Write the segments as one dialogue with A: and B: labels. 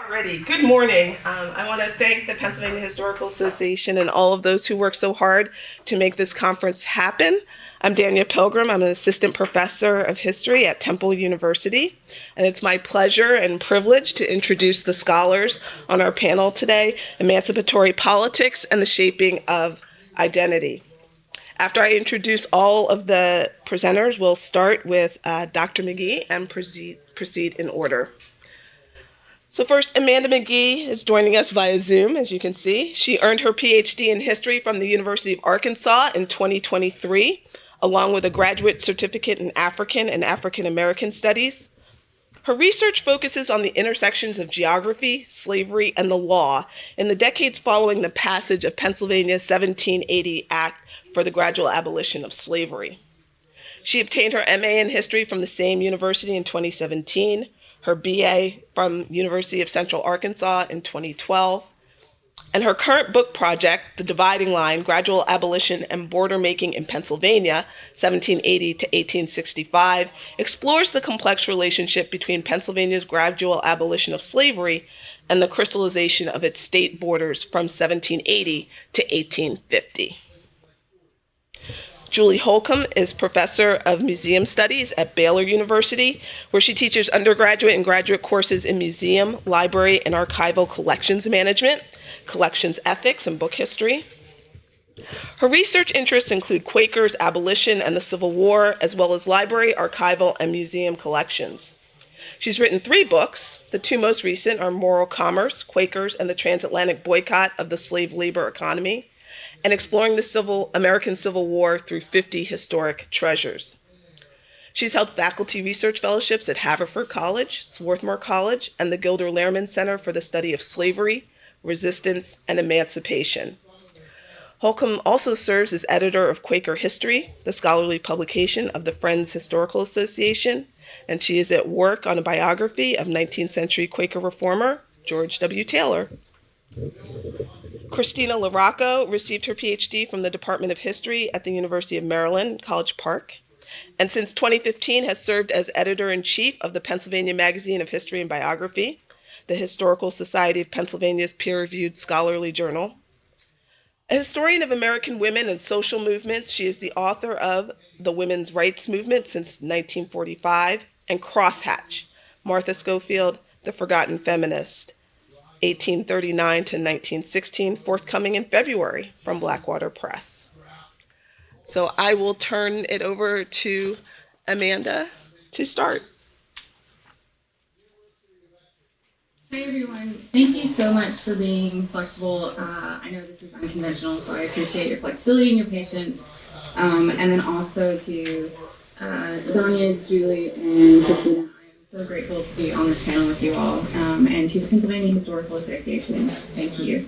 A: Alrighty, good morning. I want to thank the Pennsylvania Historical Association and all of those who work so hard to make this conference happen. I'm Dania Pilgrim. I'm an assistant professor of history at Temple University, and it's my pleasure and privilege to introduce the scholars on our panel today, Emancipatory Politics and the Shaping of Identity. After I introduce all of the presenters, we'll start with Dr. McGee and proceed in order. So first, Amanda McGee is joining us via Zoom, as you can see. She earned her PhD in history from the University of Arkansas in 2023, along with a graduate certificate in African and African American studies. Her research focuses on the intersections of geography, slavery, and the law in the decades following the passage of Pennsylvania's 1780 Act for the gradual abolition of slavery. She obtained her MA in history from the same university in 2017, her BA from University of Central Arkansas in 2012, and her current book project, The Dividing Line, Gradual Abolition and Border Making in Pennsylvania, 1780 to 1865, explores the complex relationship between Pennsylvania's gradual abolition of slavery and the crystallization of its state borders from 1780 to 1850. Julie Holcomb is professor of museum studies at Baylor University, where she teaches undergraduate and graduate courses in museum, library, and archival collections management, collections ethics, and book history. Her research interests include Quakers, abolition, and the Civil War, as well as library, archival, and museum collections. She's written 3 books. The 2 most recent are Moral Commerce, Quakers, and the Transatlantic Boycott of the Slave Labor Economy, and Exploring the American Civil War through 50 Historic Treasures. She's held faculty research fellowships at Haverford College, Swarthmore College, and the Gilder Lehrman Center for the Study of Slavery, Resistance, and Emancipation. Holcomb also serves as editor of Quaker History, the scholarly publication of the Friends Historical Association, and she is at work on a biography of 19th century Quaker reformer George W. Taylor. Christina LaRocco received her PhD from the Department of History at the University of Maryland, College Park, and since 2015 has served as editor-in-chief of the Pennsylvania Magazine of History and Biography, the Historical Society of Pennsylvania's peer-reviewed scholarly journal. A historian of American women and social movements, she is the author of The Women's Rights Movement since 1945 and Crosshatch, Martha Schofield, The Forgotten Feminist, 1839 to 1916, forthcoming in February from Blackwater Press. So I will turn it over to Amanda to start.
B: Hi everyone, thank you so much for being flexible. I know this is unconventional, so I appreciate your flexibility and your patience. And then also to Dania, Julie, and Christina. I'm so grateful to be on this panel with you all, and to the Pennsylvania Historical Association. Thank you.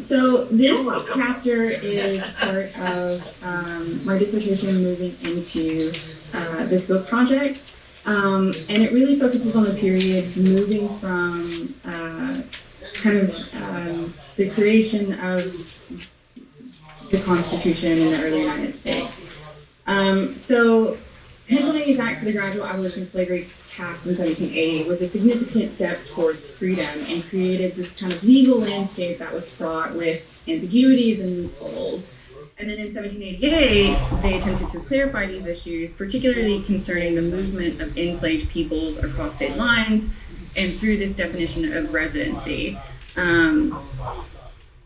B: So this chapter is part of my dissertation moving into this book project. And it really focuses on the period moving from the creation of the Constitution in the early United States. So Pennsylvania's Act for the Gradual Abolition of Slavery, passed in 1780, was a significant step towards freedom and created this kind of legal landscape that was fraught with ambiguities and loopholes. And then in 1788, they attempted to clarify these issues, particularly concerning the movement of enslaved peoples across state lines and through this definition of residency.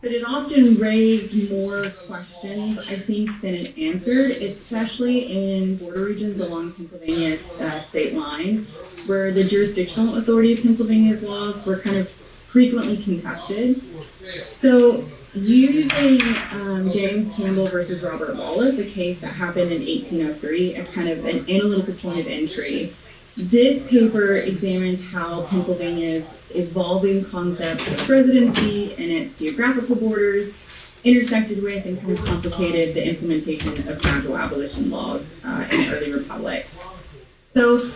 B: But it often raised more questions, I think, than it answered, especially in border regions along Pennsylvania's state line, where the jurisdictional authority of Pennsylvania's laws were kind of frequently contested. So using James Campbell versus Robert Wallace, a case that happened in 1803, as kind of an analytical point of entry, this paper examines how Pennsylvania's evolving concepts of residency and its geographical borders intersected with and kind of complicated the implementation of gradual abolition laws in the early republic. So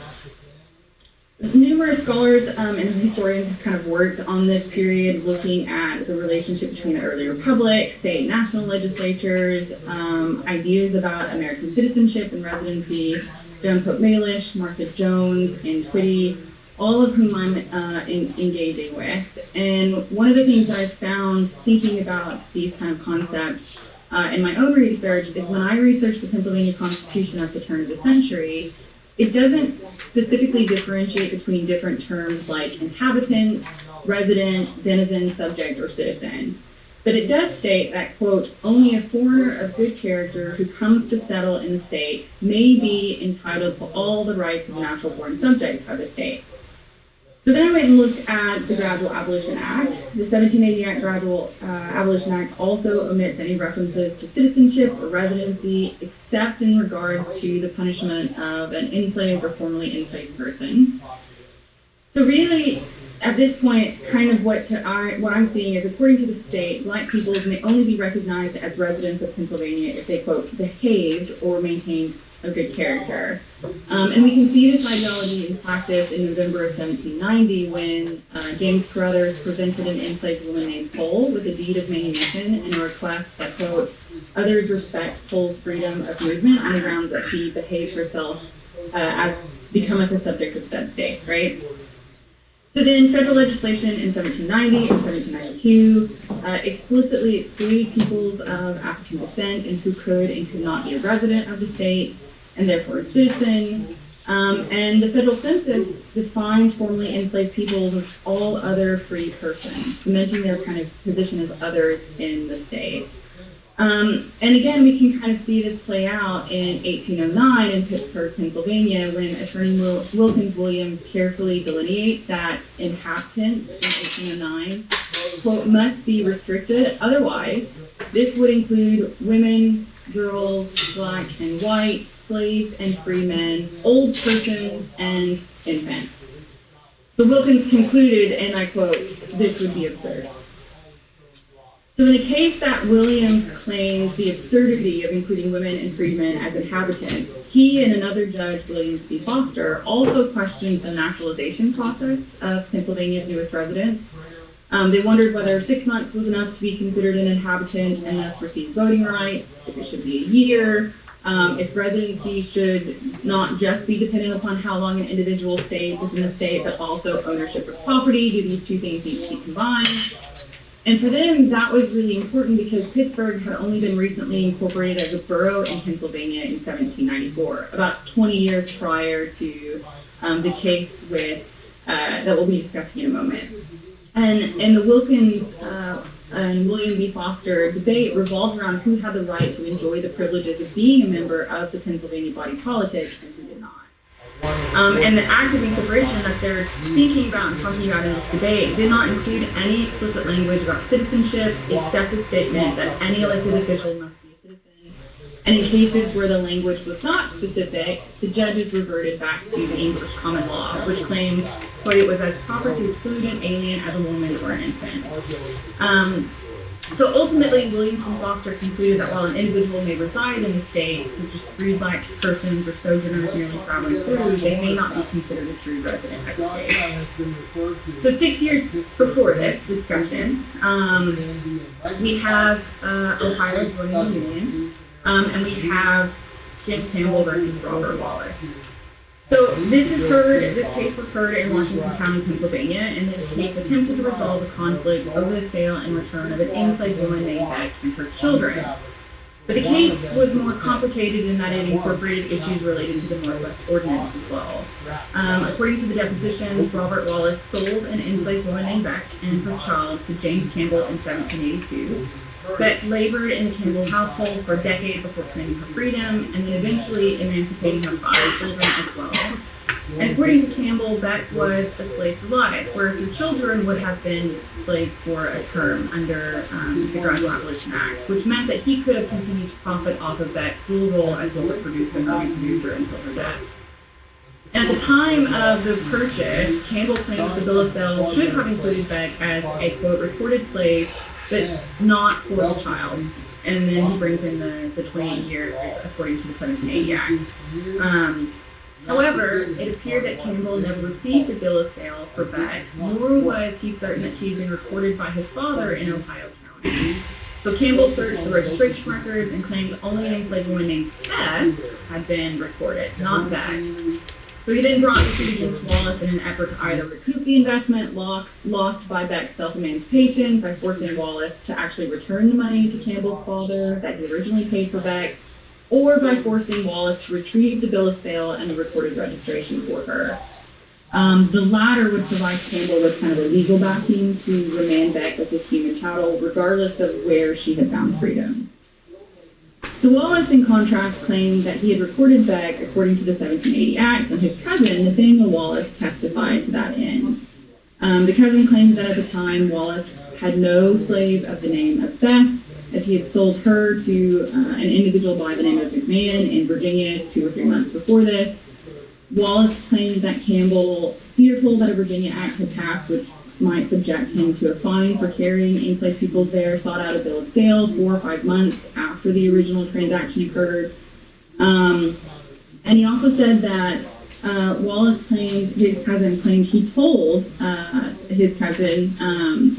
B: numerous scholars and historians have kind of worked on this period, looking at the relationship between the early republic, state and national legislatures, ideas about American citizenship and residency. Joan Pope Malish, Martha Jones, and Twitty all of whom I'm engaging with. And one of the things that I've found thinking about these kind of concepts in my own research is when I researched the Pennsylvania Constitution at the turn of the century, it doesn't specifically differentiate between different terms like inhabitant, resident, denizen, subject, or citizen. But it does state that, quote, only a foreigner of good character who comes to settle in the state may be entitled to all the rights of a natural born subject of the state. So then I went and looked at the Gradual Abolition Act. The 1780 Act Gradual Abolition Act also omits any references to citizenship or residency, except in regards to the punishment of an enslaved or formerly enslaved persons. So really, at this point, kind of what I'm seeing is, according to the state, Black peoples may only be recognized as residents of Pennsylvania if they, quote, behaved or maintained a good character. And we can see this ideology in practice in November of 1790 when James Carruthers presented an enslaved woman named Poll with a deed of manumission and a request that, quote, others respect Poll's freedom of movement on the ground that she behaved herself as becometh a subject of said state, right? So then federal legislation in 1790 and 1792 explicitly excluded peoples of African descent and who could and could not be a resident of the state and therefore a citizen. And the federal census defined formerly enslaved peoples as all other free persons, cementing their kind of position as others in the state. And again, we can kind of see this play out in 1809 in Pittsburgh, Pennsylvania, when Attorney Wilkins Williams carefully delineates that inhabitants in 1809, quote, must be restricted. Otherwise, this would include women, girls, black and white, slaves and free men, old persons, and infants. So Wilkins concluded, and I quote, this would be absurd. So in the case that Williams claimed the absurdity of including women and freedmen as inhabitants, he and another judge, Williams v. Foster, also questioned the naturalization process of Pennsylvania's newest residents. They wondered whether 6 months was enough to be considered an inhabitant and thus receive voting rights, if it should be a year, if residency should not just be dependent upon how long an individual stayed within the state, but also ownership of property. Do these two things need to be combined? And for them, that was really important because Pittsburgh had only been recently incorporated as a borough in Pennsylvania in 1794, about 20 years prior to the case with that we'll be discussing in a moment. And the Wilkins and William B. Foster debate revolved around who had the right to enjoy the privileges of being a member of the Pennsylvania body politic and who did not. And the act of incorporation that they're thinking about and talking about in this debate did not include any explicit language about citizenship, except a statement that any elected official must be a citizen. And in cases where the language was not specific, the judges reverted back to the English common law, which claimed quote, it was as proper to exclude an alien as a woman or an infant. So ultimately, Williams and Foster concluded that while an individual may reside in the state, such as free black persons or sojourners merely traveling through, they may not be considered a true resident of the state. So 6 years before this discussion, we have Ohio joining the Union, and we have James Campbell versus Robert Wallace. So this case was heard in Washington County, Pennsylvania, and this case attempted to resolve a conflict over the sale and return of an enslaved woman named Beck and her children. But the case was more complicated in that it incorporated issues related to the Northwest Ordinance as well. According to the depositions, Robert Wallace sold an enslaved woman named Beck and her child to James Campbell in 1782. Beck labored in the Campbell household for a decade before claiming her freedom, and then eventually emancipating her 5 children as well. And according to Campbell, Beck was a slave for life, whereas her children would have been slaves for a term under the Gradual Abolition Act, which meant that he could have continued to profit off of Beck's dual role as both a producer and a reproducer until her death. And at the time of the purchase, Campbell claimed that the bill of sale should have included Beck as a, quote, recorded slave, but not for the child. And then he brings in the 28 years according to the 1780 Act. However, it appeared that Campbell never received a bill of sale for Beck, nor was he certain that she had been recorded by his father in Ohio County. So Campbell searched the registration records and claimed only an enslaved woman named Bess had been recorded, not Beck. So he then brought the suit against Wallace in an effort to either recoup the investment lost by Beck's self-emancipation by forcing Wallace to actually return the money to Campbell's father that he originally paid for Beck, or by forcing Wallace to retrieve the bill of sale and the recorded registration for her. The latter would provide Campbell with kind of a legal backing to remand Beck as his human chattel, regardless of where she had found freedom. So Wallace, in contrast, claimed that he had recorded Beck according to the 1780 Act, and his cousin, Nathaniel Wallace, testified to that end. The cousin claimed that at the time, Wallace had no slave of the name of Bess, as he had sold her to an individual by the name of McMahon in Virginia 2 or 3 months before this. Wallace claimed that Campbell, fearful that a Virginia Act had passed which might subject him to a fine for carrying enslaved people there, sought out a bill of sale 4 or 5 months after the original transaction occurred. And he also said that Wallace claimed, his cousin claimed he told his cousin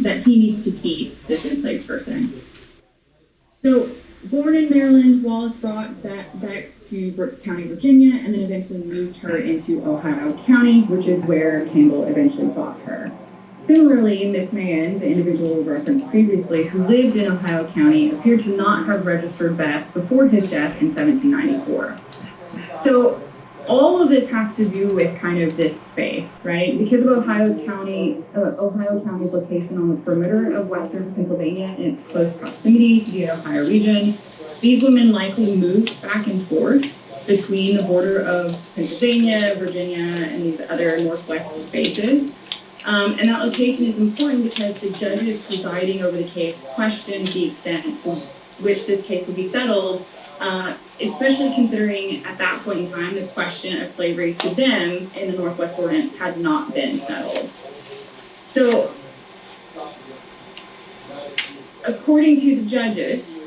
B: that he needs to keep this enslaved person. So, born in Maryland, Wallace brought Bex to Brooks County, Virginia, and then eventually moved her into Ohio County, which is where Campbell eventually bought her. Similarly, McMahon, the individual referenced previously, who lived in Ohio County, appeared to not have registered Bess before his death in 1794. So all of this has to do with kind of this space, right? Because of Ohio County's location on the perimeter of western Pennsylvania and its close proximity to the Ohio region, these women likely moved back and forth between the border of Pennsylvania, Virginia, and these other northwest spaces. And that location is important because the judges presiding over the case questioned the extent to which this case would be settled, especially considering at that point in time the question of slavery to them in the Northwest Ordinance had not been settled. So, according to the judges,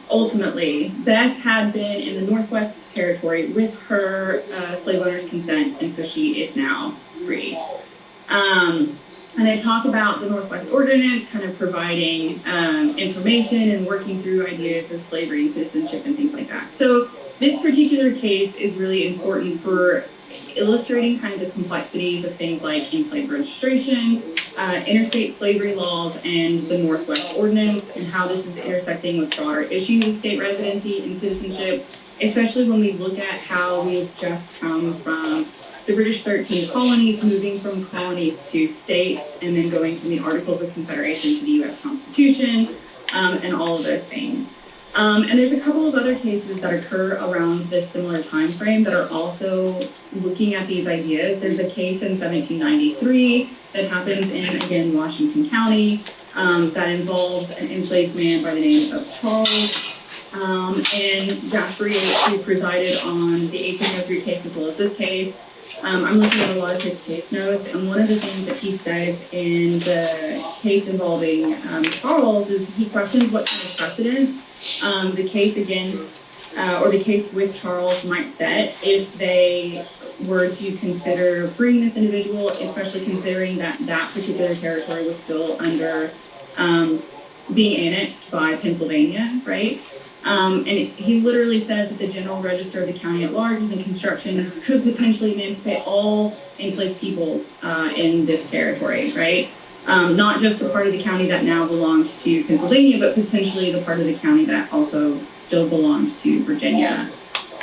B: ultimately, Bess had been in the Northwest Territory with her slave owner's consent, and so she is now free. And they talk about the Northwest Ordinance kind of providing information and working through ideas of slavery and citizenship and things like that. So this particular case is really important for illustrating kind of the complexities of things like enslaved registration, interstate slavery laws, and the Northwest Ordinance, and how this is intersecting with broader issues of state residency and citizenship, especially when we look at how we've just come from the British 13 colonies, moving from colonies to states, and then going from the Articles of Confederation to the U.S. Constitution, and all of those things. And there's a couple of other cases that occur around this similar time frame that are also looking at these ideas. There's a case in 1793 that happens in, again, Washington County, that involves an enslaved man by the name of Charles. And Jasper Yates, who presided on the 1803 case as well as this case. I'm looking at a lot of his case notes, and one of the things that he says in the case involving Charles is he questions what kind of precedent the case against, or the case with Charles might set if they were to consider freeing this individual, especially considering that that particular territory was still under being annexed by Pennsylvania, right? And he literally says that the general register of the county at large and construction could potentially emancipate all enslaved peoples in this territory, right? Not just the part of the county that now belongs to Pennsylvania, but potentially the part of the county that also still belongs to Virginia.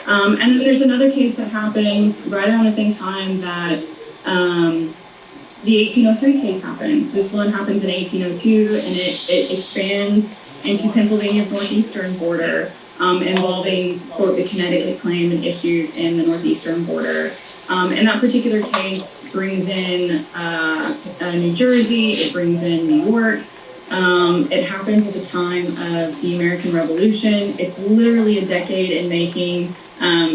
B: And then there's another case that happens right around the same time that the 1803 case happens. This one happens in 1802, and it expands into Pennsylvania's northeastern border, involving, quote, the Connecticut claim and issues in the northeastern border. And that particular case brings in New Jersey, it brings in New York. It happens at the time of the American Revolution. It's literally a decade in making,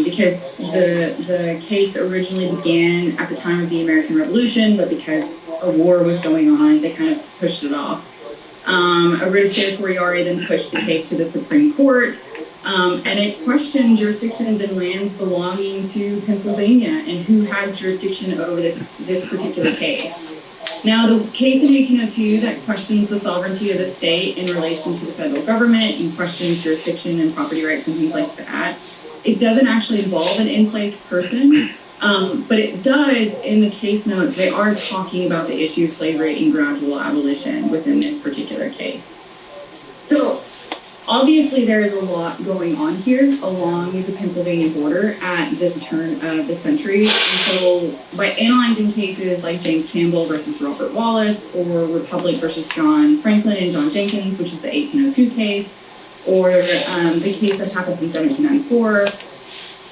B: because the case originally began at the time of the American Revolution, but because a war was going on, they kind of pushed it off. A writ of certiorari then pushed the case to the Supreme Court, and it questioned jurisdictions and lands belonging to Pennsylvania and who has jurisdiction over this particular case. Now, the case in 1802 that questions the sovereignty of the state in relation to the federal government and questions jurisdiction and property rights and things like that, it doesn't actually involve an enslaved person. But it does, in the case notes, they are talking about the issue of slavery and gradual abolition within this particular case. So obviously there is a lot going on here along the Pennsylvania border at the turn of the century. And so by analyzing cases like James Campbell versus Robert Wallace, or Republic versus John Franklin and John Jenkins, which is the 1802 case, or the case that happens in 1794,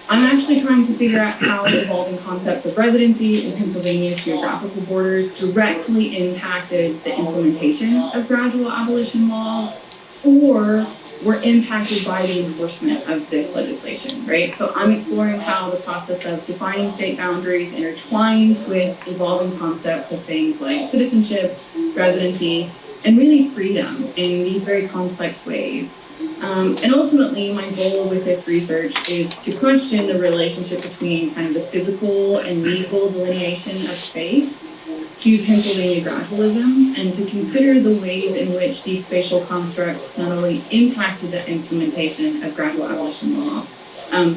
B: I'm actually trying to figure out how the evolving concepts of residency in Pennsylvania's geographical borders directly impacted the implementation of gradual abolition laws, or were impacted by the enforcement of this legislation, right? So I'm exploring how the process of defining state boundaries intertwined with evolving concepts of things like citizenship, residency, and really freedom in these very complex ways. And ultimately, my goal with this research is to question the relationship between kind of the physical and legal delineation of space to Pennsylvania gradualism, and to consider the ways in which these spatial constructs not only impacted the implementation of gradual abolition law,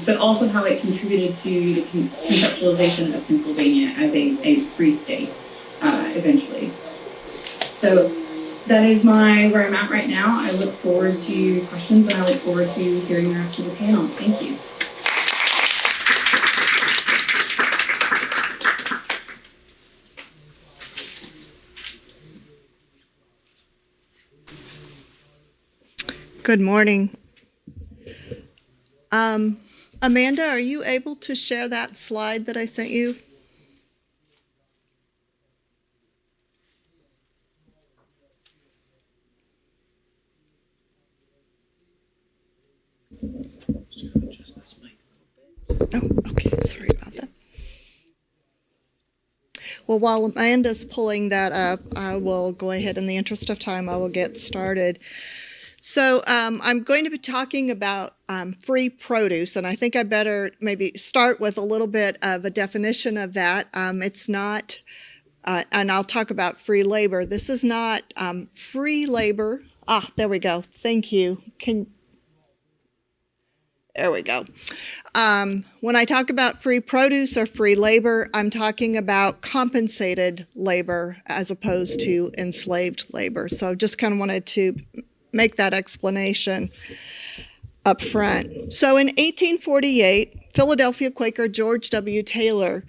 B: but also how it contributed to the conceptualization of Pennsylvania as a free state eventually. So that is where I'm at right now. I look forward to questions, and I look forward to hearing the rest of the panel. Thank you.
C: Good morning. Amanda, are you able to share that slide that I sent you? Oh, okay. Sorry about that. Well, while Amanda's pulling that up, I will go ahead. In the interest of time, I will get started. So I'm going to be talking about free produce, and I think I better maybe start with a little bit of a definition of that. It's not, and I'll talk about free labor. This is not free labor. Ah, there we go. Thank you. There we go. When I talk about free produce or free labor, I'm talking about compensated labor as opposed to enslaved labor. So just kind of wanted to make that explanation up front. So in 1848, Philadelphia Quaker George W. Taylor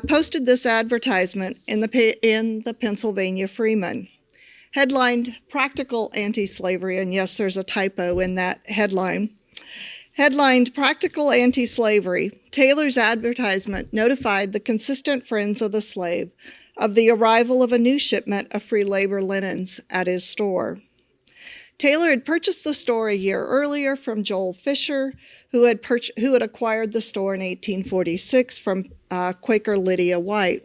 C: posted this advertisement in the Pennsylvania Freeman, headlined "Practical Anti-Slavery," and yes, there's a typo in that headline. Headlined "Practical Anti-Slavery," Taylor's advertisement notified the consistent friends of the slave of the arrival of a new shipment of free labor linens at his store. Taylor had purchased the store a year earlier from Joel Fisher, who had acquired the store in 1846 from Quaker Lydia White.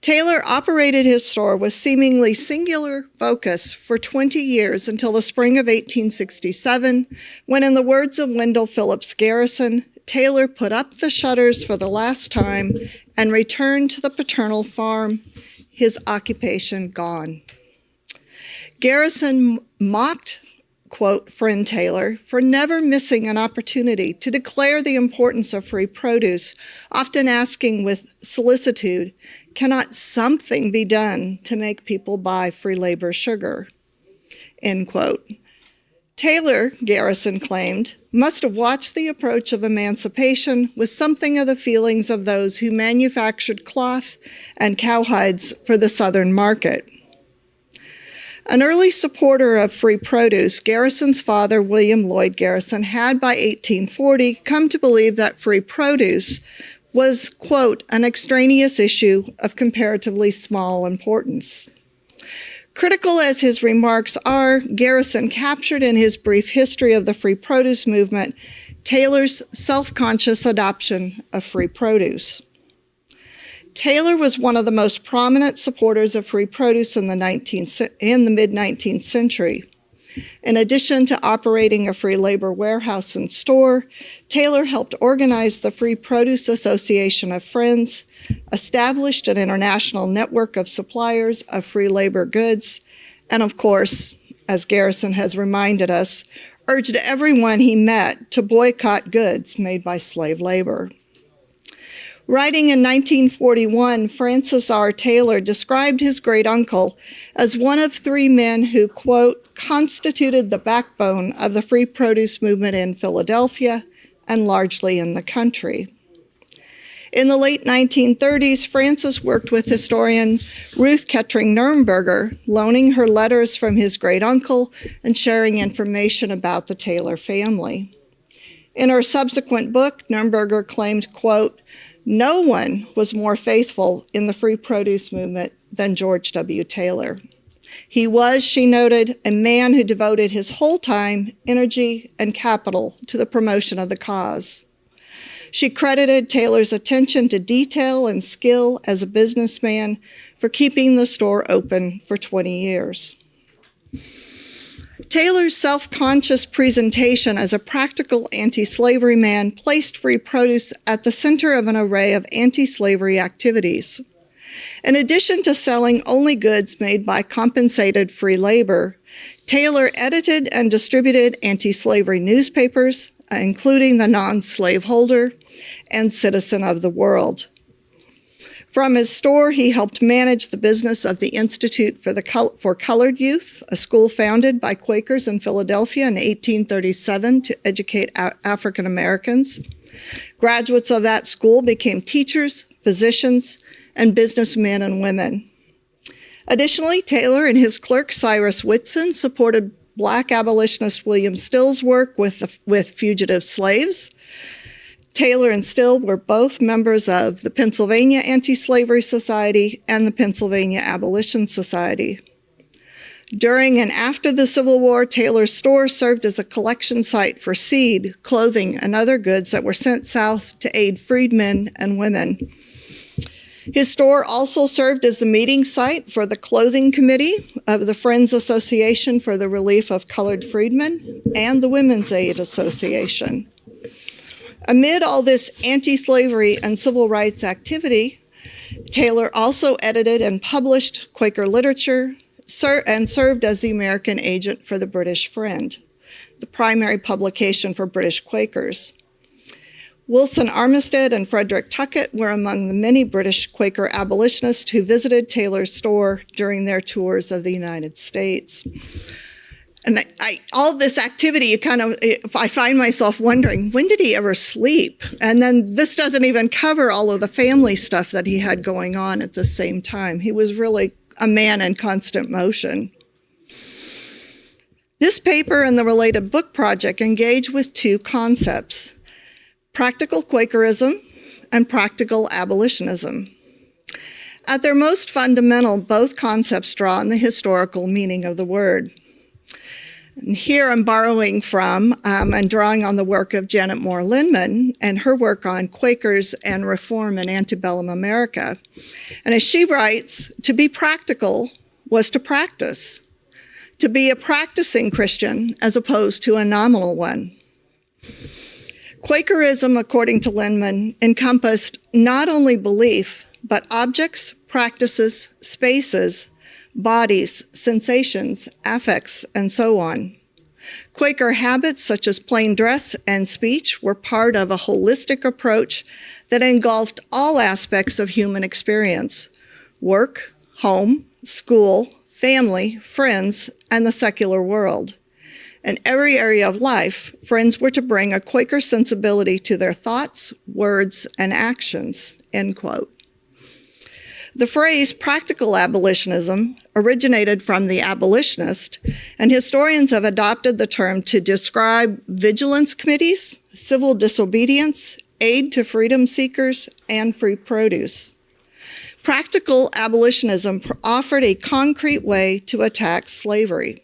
C: Taylor operated his store with seemingly singular focus for 20 years until the spring of 1867, when, in the words of Wendell Phillips Garrison, Taylor put up the shutters for the last time and returned to the paternal farm, his occupation gone. Garrison mocked, quote, friend Taylor for never missing an opportunity to declare the importance of free produce, often asking with solicitude, "Cannot something be done to make people buy free labor sugar?" End quote. Taylor, Garrison claimed, must have watched the approach of emancipation with something of the feelings of those who manufactured cloth and cowhides for the Southern market. An early supporter of free produce, Garrison's father, William Lloyd Garrison, had by 1840 come to believe that free produce was, quote, an extraneous issue of comparatively small importance. Critical as his remarks are, Garrison captured in his brief history of the free produce movement Taylor's self-conscious adoption of free produce. Taylor was one of the most prominent supporters of free produce in the mid-19th century. In addition to operating a free labor warehouse and store, Taylor helped organize the Free Produce Association of Friends, established an international network of suppliers of free labor goods, and of course, as Garrison has reminded us, urged everyone he met to boycott goods made by slave labor. Writing in 1941, Francis R. Taylor described his great-uncle as one of three men who, quote, constituted the backbone of the free produce movement in Philadelphia and largely in the country. In the late 1930s, Francis worked with historian Ruth Kettering Nurnberger, loaning her letters from his great-uncle and sharing information about the Taylor family. In her subsequent book, Nurnberger claimed, quote, no one was more faithful in the free produce movement than George W. Taylor. He was, she noted, a man who devoted his whole time, energy, and capital to the promotion of the cause. She credited Taylor's attention to detail and skill as a businessman for keeping the store open for 20 years. Taylor's self-conscious presentation as a practical anti-slavery man placed free produce at the center of an array of anti-slavery activities. In addition to selling only goods made by compensated free labor, Taylor edited and distributed anti-slavery newspapers, including the Non-Slaveholder and Citizen of the World. From his store, he helped manage the business of the Institute for Colored Youth, a school founded by Quakers in Philadelphia in 1837 to educate African Americans. Graduates of that school became teachers, physicians, and businessmen and women. Additionally, Taylor and his clerk, Cyrus Whitson, supported Black abolitionist William Still's work with fugitive slaves. Taylor and Still were both members of the Pennsylvania Anti-Slavery Society and the Pennsylvania Abolition Society. During and after the Civil War, Taylor's store served as a collection site for seed, clothing, and other goods that were sent south to aid freedmen and women. His store also served as the meeting site for the Clothing Committee of the Friends Association for the Relief of Colored Freedmen and the Women's Aid Association. Amid all this anti-slavery and civil rights activity, Taylor also edited and published Quaker literature and served as the American agent for the British Friend, the primary publication for British Quakers. Wilson Armistead and Frederick Tuckett were among the many British Quaker abolitionists who visited Taylor's store during their tours of the United States. And all this activity, I find myself wondering, when did he ever sleep? And then this doesn't even cover all of the family stuff that he had going on at the same time. He was really a man in constant motion. This paper and the related book project engage with two concepts: practical Quakerism and practical abolitionism. At their most fundamental, both concepts draw on the historical meaning of the word. And here I'm borrowing from and drawing on the work of Janet Moore Lindman and her work on Quakers and reform in antebellum America. And as she writes, to be practical was to practice, to be a practicing Christian as opposed to a nominal one. Quakerism, according to Lindman, encompassed not only belief, but objects, practices, spaces, bodies, sensations, affects, and so on. Quaker habits such as plain dress and speech were part of a holistic approach that engulfed all aspects of human experience: work, home, school, family, friends, and the secular world. In every area of life, Friends were to bring a Quaker sensibility to their thoughts, words, and actions, end quote. The phrase practical abolitionism originated from the abolitionist, and historians have adopted the term to describe vigilance committees, civil disobedience, aid to freedom seekers, and free produce. Practical abolitionism offered a concrete way to attack slavery.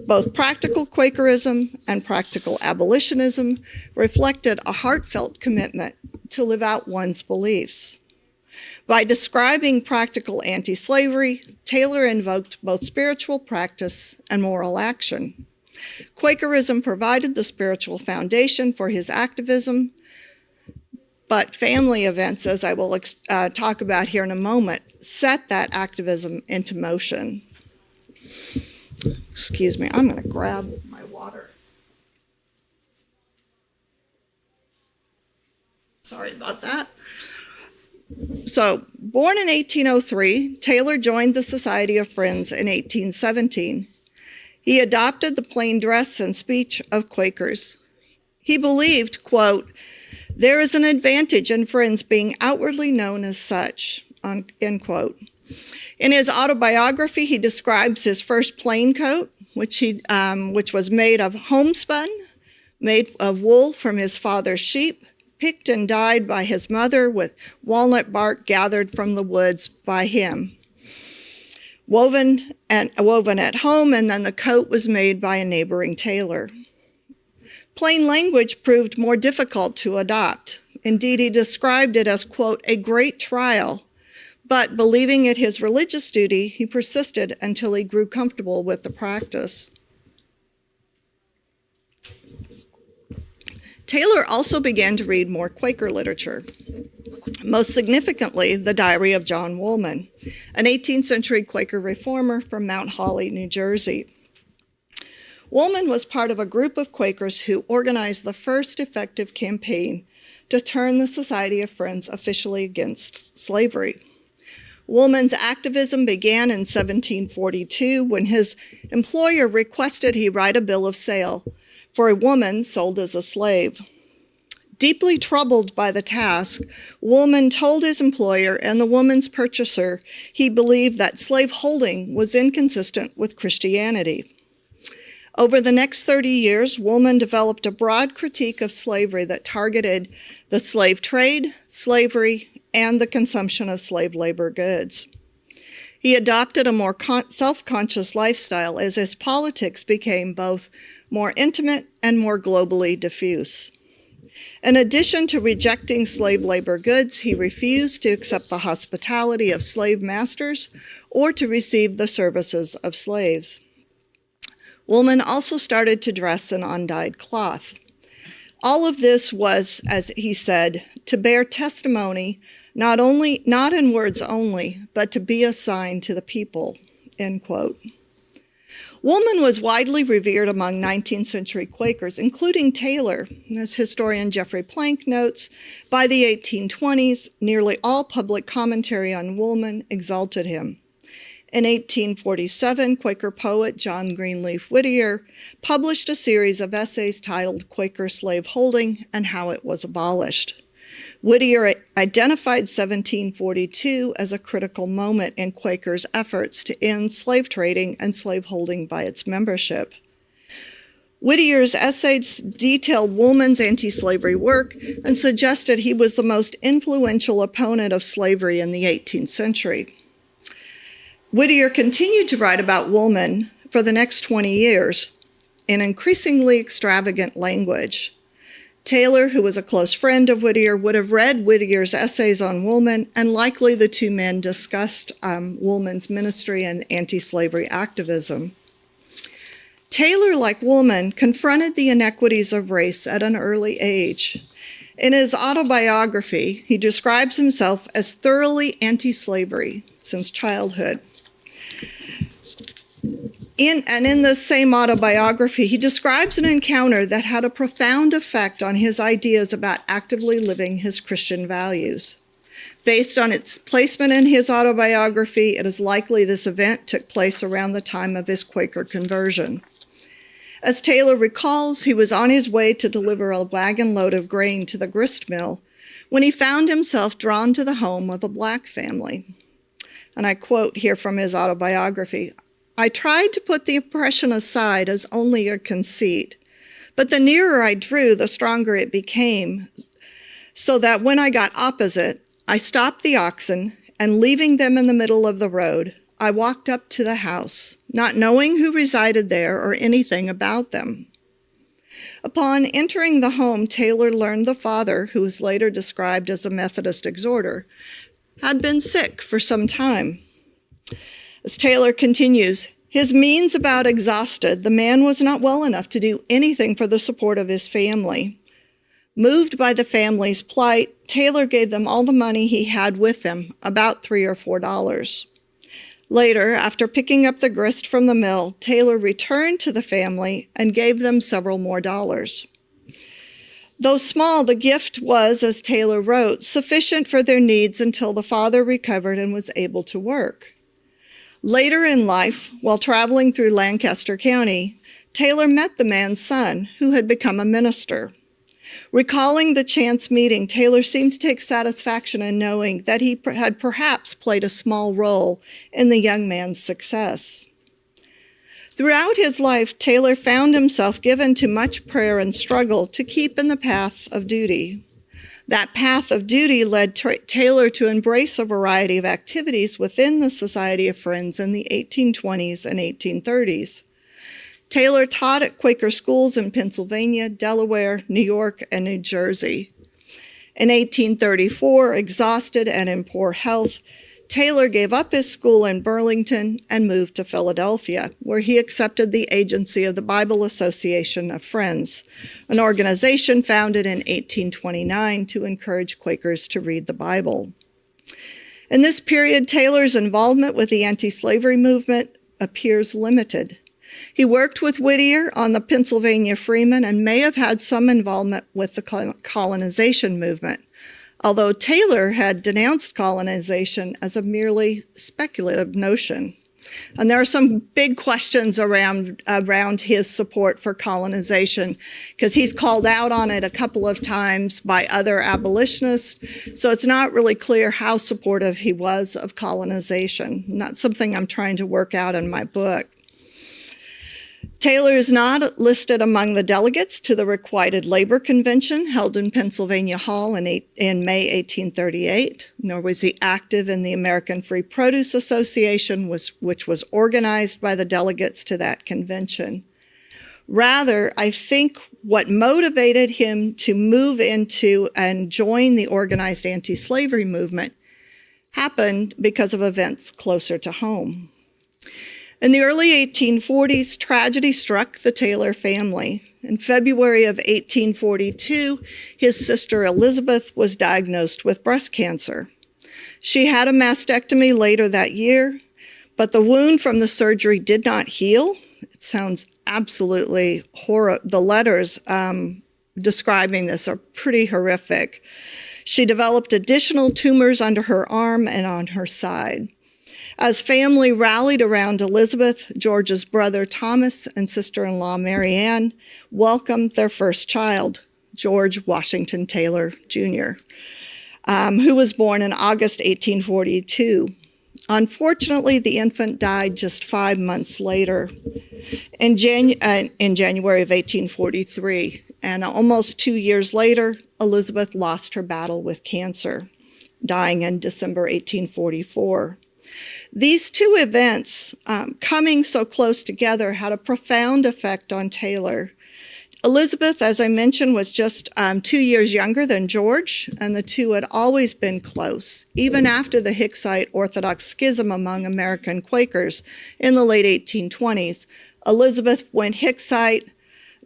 C: Both practical Quakerism and practical abolitionism reflected a heartfelt commitment to live out one's beliefs. By describing practical anti-slavery, Taylor invoked both spiritual practice and moral action. Quakerism provided the spiritual foundation for his activism, but family events, as I will talk about here in a moment, set that activism into motion. Excuse me, I'm going to grab my water. Sorry about that. So, born in 1803, Taylor joined the Society of Friends in 1817. He adopted the plain dress and speech of Quakers. He believed, quote, "There is an advantage in Friends being outwardly known as such," end quote. In his autobiography, he describes his first plain coat, which was made of homespun, made of wool from his father's sheep, picked and dyed by his mother with walnut bark gathered from the woods by him, woven at home, and then the coat was made by a neighboring tailor. Plain language proved more difficult to adopt. Indeed, he described it as, quote, "a great trial," but believing it his religious duty, he persisted until he grew comfortable with the practice. Taylor also began to read more Quaker literature, most significantly the Diary of John Woolman, an 18th century Quaker reformer from Mount Holly, New Jersey. Woolman was part of a group of Quakers who organized the first effective campaign to turn the Society of Friends officially against slavery. Woolman's activism began in 1742 when his employer requested he write a bill of sale for a woman sold as a slave. Deeply troubled by the task, Woolman told his employer and the woman's purchaser he believed that slaveholding was inconsistent with Christianity. Over the next 30 years, Woolman developed a broad critique of slavery that targeted the slave trade, slavery, and the consumption of slave labor goods. He adopted a more self-conscious lifestyle as his politics became both more intimate and more globally diffuse. In addition to rejecting slave labor goods, he refused to accept the hospitality of slave masters or to receive the services of slaves. Woolman also started to dress in undyed cloth. All of this was, as he said, to bear testimony, not in words only, but to be a sign to the people, end quote. Woolman was widely revered among 19th century Quakers, including Taylor. As historian Jeffrey Plank notes, by the 1820s, nearly all public commentary on Woolman exalted him. In 1847, Quaker poet John Greenleaf Whittier published a series of essays titled Quaker Slaveholding and How It Was Abolished. Whittier identified 1742 as a critical moment in Quakers' efforts to end slave trading and slaveholding by its membership. Whittier's essays detailed Woolman's anti-slavery work and suggested he was the most influential opponent of slavery in the 18th century. Whittier continued to write about Woolman for the next 20 years in increasingly extravagant language. Taylor, who was a close friend of Whittier, would have read Whittier's essays on Woolman, and likely the two men discussed Woolman's ministry and anti-slavery activism. Taylor, like Woolman, confronted the inequities of race at an early age. In his autobiography, he describes himself as thoroughly anti-slavery since childhood. In the same autobiography, he describes an encounter that had a profound effect on his ideas about actively living his Christian values. Based on its placement in his autobiography, it is likely this event took place around the time of his Quaker conversion. As Taylor recalls, he was on his way to deliver a wagon load of grain to the grist mill when he found himself drawn to the home of a black family. And I quote here from his autobiography, "I tried to put the impression aside as only a conceit, but the nearer I drew, the stronger it became, so that when I got opposite, I stopped the oxen, and leaving them in the middle of the road, I walked up to the house, not knowing who resided there or anything about them." Upon entering the home, Taylor learned the father, who was later described as a Methodist exhorter, had been sick for some time. As Taylor continues, his means about exhausted, the man was not well enough to do anything for the support of his family. Moved by the family's plight, Taylor gave them all the money he had with him, about $3 or $4. Later, after picking up the grist from the mill, Taylor returned to the family and gave them several more dollars. Though small, the gift was, as Taylor wrote, sufficient for their needs until the father recovered and was able to work. Later in life, while traveling through Lancaster County, Taylor met the man's son, who had become a minister. Recalling the chance meeting, Taylor seemed to take satisfaction in knowing that he had perhaps played a small role in the young man's success. Throughout his life, Taylor found himself given to much prayer and struggle to keep in the path of duty. That path of duty led Taylor to embrace a variety of activities within the Society of Friends in the 1820s and 1830s. Taylor taught at Quaker schools in Pennsylvania, Delaware, New York, and New Jersey. In 1834, exhausted and in poor health, Taylor gave up his school in Burlington and moved to Philadelphia, where he accepted the agency of the Bible Association of Friends, an organization founded in 1829 to encourage Quakers to read the Bible. In this period, Taylor's involvement with the anti-slavery movement appears limited. He worked with Whittier on the Pennsylvania Freeman and may have had some involvement with the colonization movement, although Taylor had denounced colonization as a merely speculative notion. And there are some big questions around his support for colonization, because he's called out on it a couple of times by other abolitionists. So it's not really clear how supportive he was of colonization. Not something I'm trying to work out in my book. Taylor is not listed among the delegates to the Requited Labor Convention held in Pennsylvania Hall in May 1838, nor was he active in the American Free Produce Association, which was organized by the delegates to that convention. Rather, I think what motivated him to move into and join the organized anti-slavery movement happened because of events closer to home. In the early 1840s, tragedy struck the Taylor family. In February of 1842, his sister Elizabeth was diagnosed with breast cancer. She had a mastectomy later that year, but the wound from the surgery did not heal. It sounds absolutely horrible. The letters describing this are pretty horrific. She developed additional tumors under her arm and on her side. As family rallied around Elizabeth, George's brother Thomas and sister-in-law Mary Ann welcomed their first child, George Washington Taylor, Jr., who was born in August 1842. Unfortunately, the infant died just 5 months later, in January of 1843. And almost 2 years later, Elizabeth lost her battle with cancer, dying in December 1844. These two events, coming so close together, had a profound effect on Taylor. Elizabeth, as I mentioned, was just 2 years younger than George, and the two had always been close, even after the Hicksite Orthodox schism among American Quakers in the late 1820s. Elizabeth went Hicksite,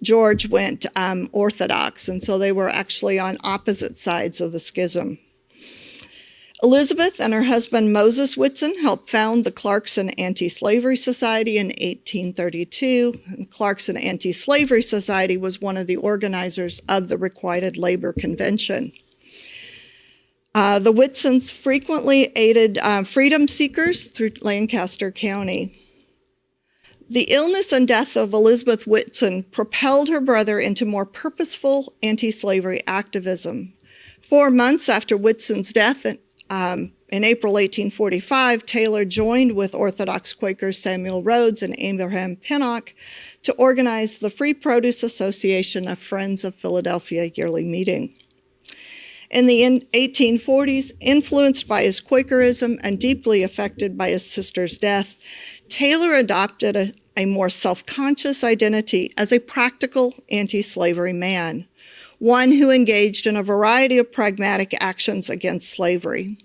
C: George went Orthodox, and so they were actually on opposite sides of the schism. Elizabeth and her husband Moses Whitson helped found the Clarkson Anti-Slavery Society in 1832. The Clarkson Anti-Slavery Society was one of the organizers of the Requited Labor Convention. The Whitsons frequently aided freedom seekers through Lancaster County. The illness and death of Elizabeth Whitson propelled her brother into more purposeful anti-slavery activism. 4 months after Whitson's death, in April 1845, Taylor joined with Orthodox Quakers Samuel Rhodes and Abraham Pinnock to organize the Free Produce Association of Friends of Philadelphia yearly meeting. In the 1840s, influenced by his Quakerism and deeply affected by his sister's death, Taylor adopted a more self-conscious identity as a practical anti-slavery man, one who engaged in a variety of pragmatic actions against slavery.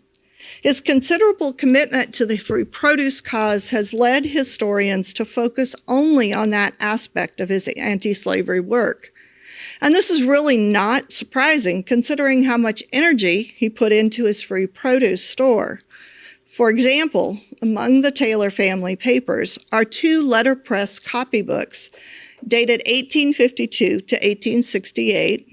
C: His considerable commitment to the free produce cause has led historians to focus only on that aspect of his anti-slavery work. And this is really not surprising, considering how much energy he put into his free produce store. For example, among the Taylor family papers are 2 letterpress copybooks dated 1852 to 1868,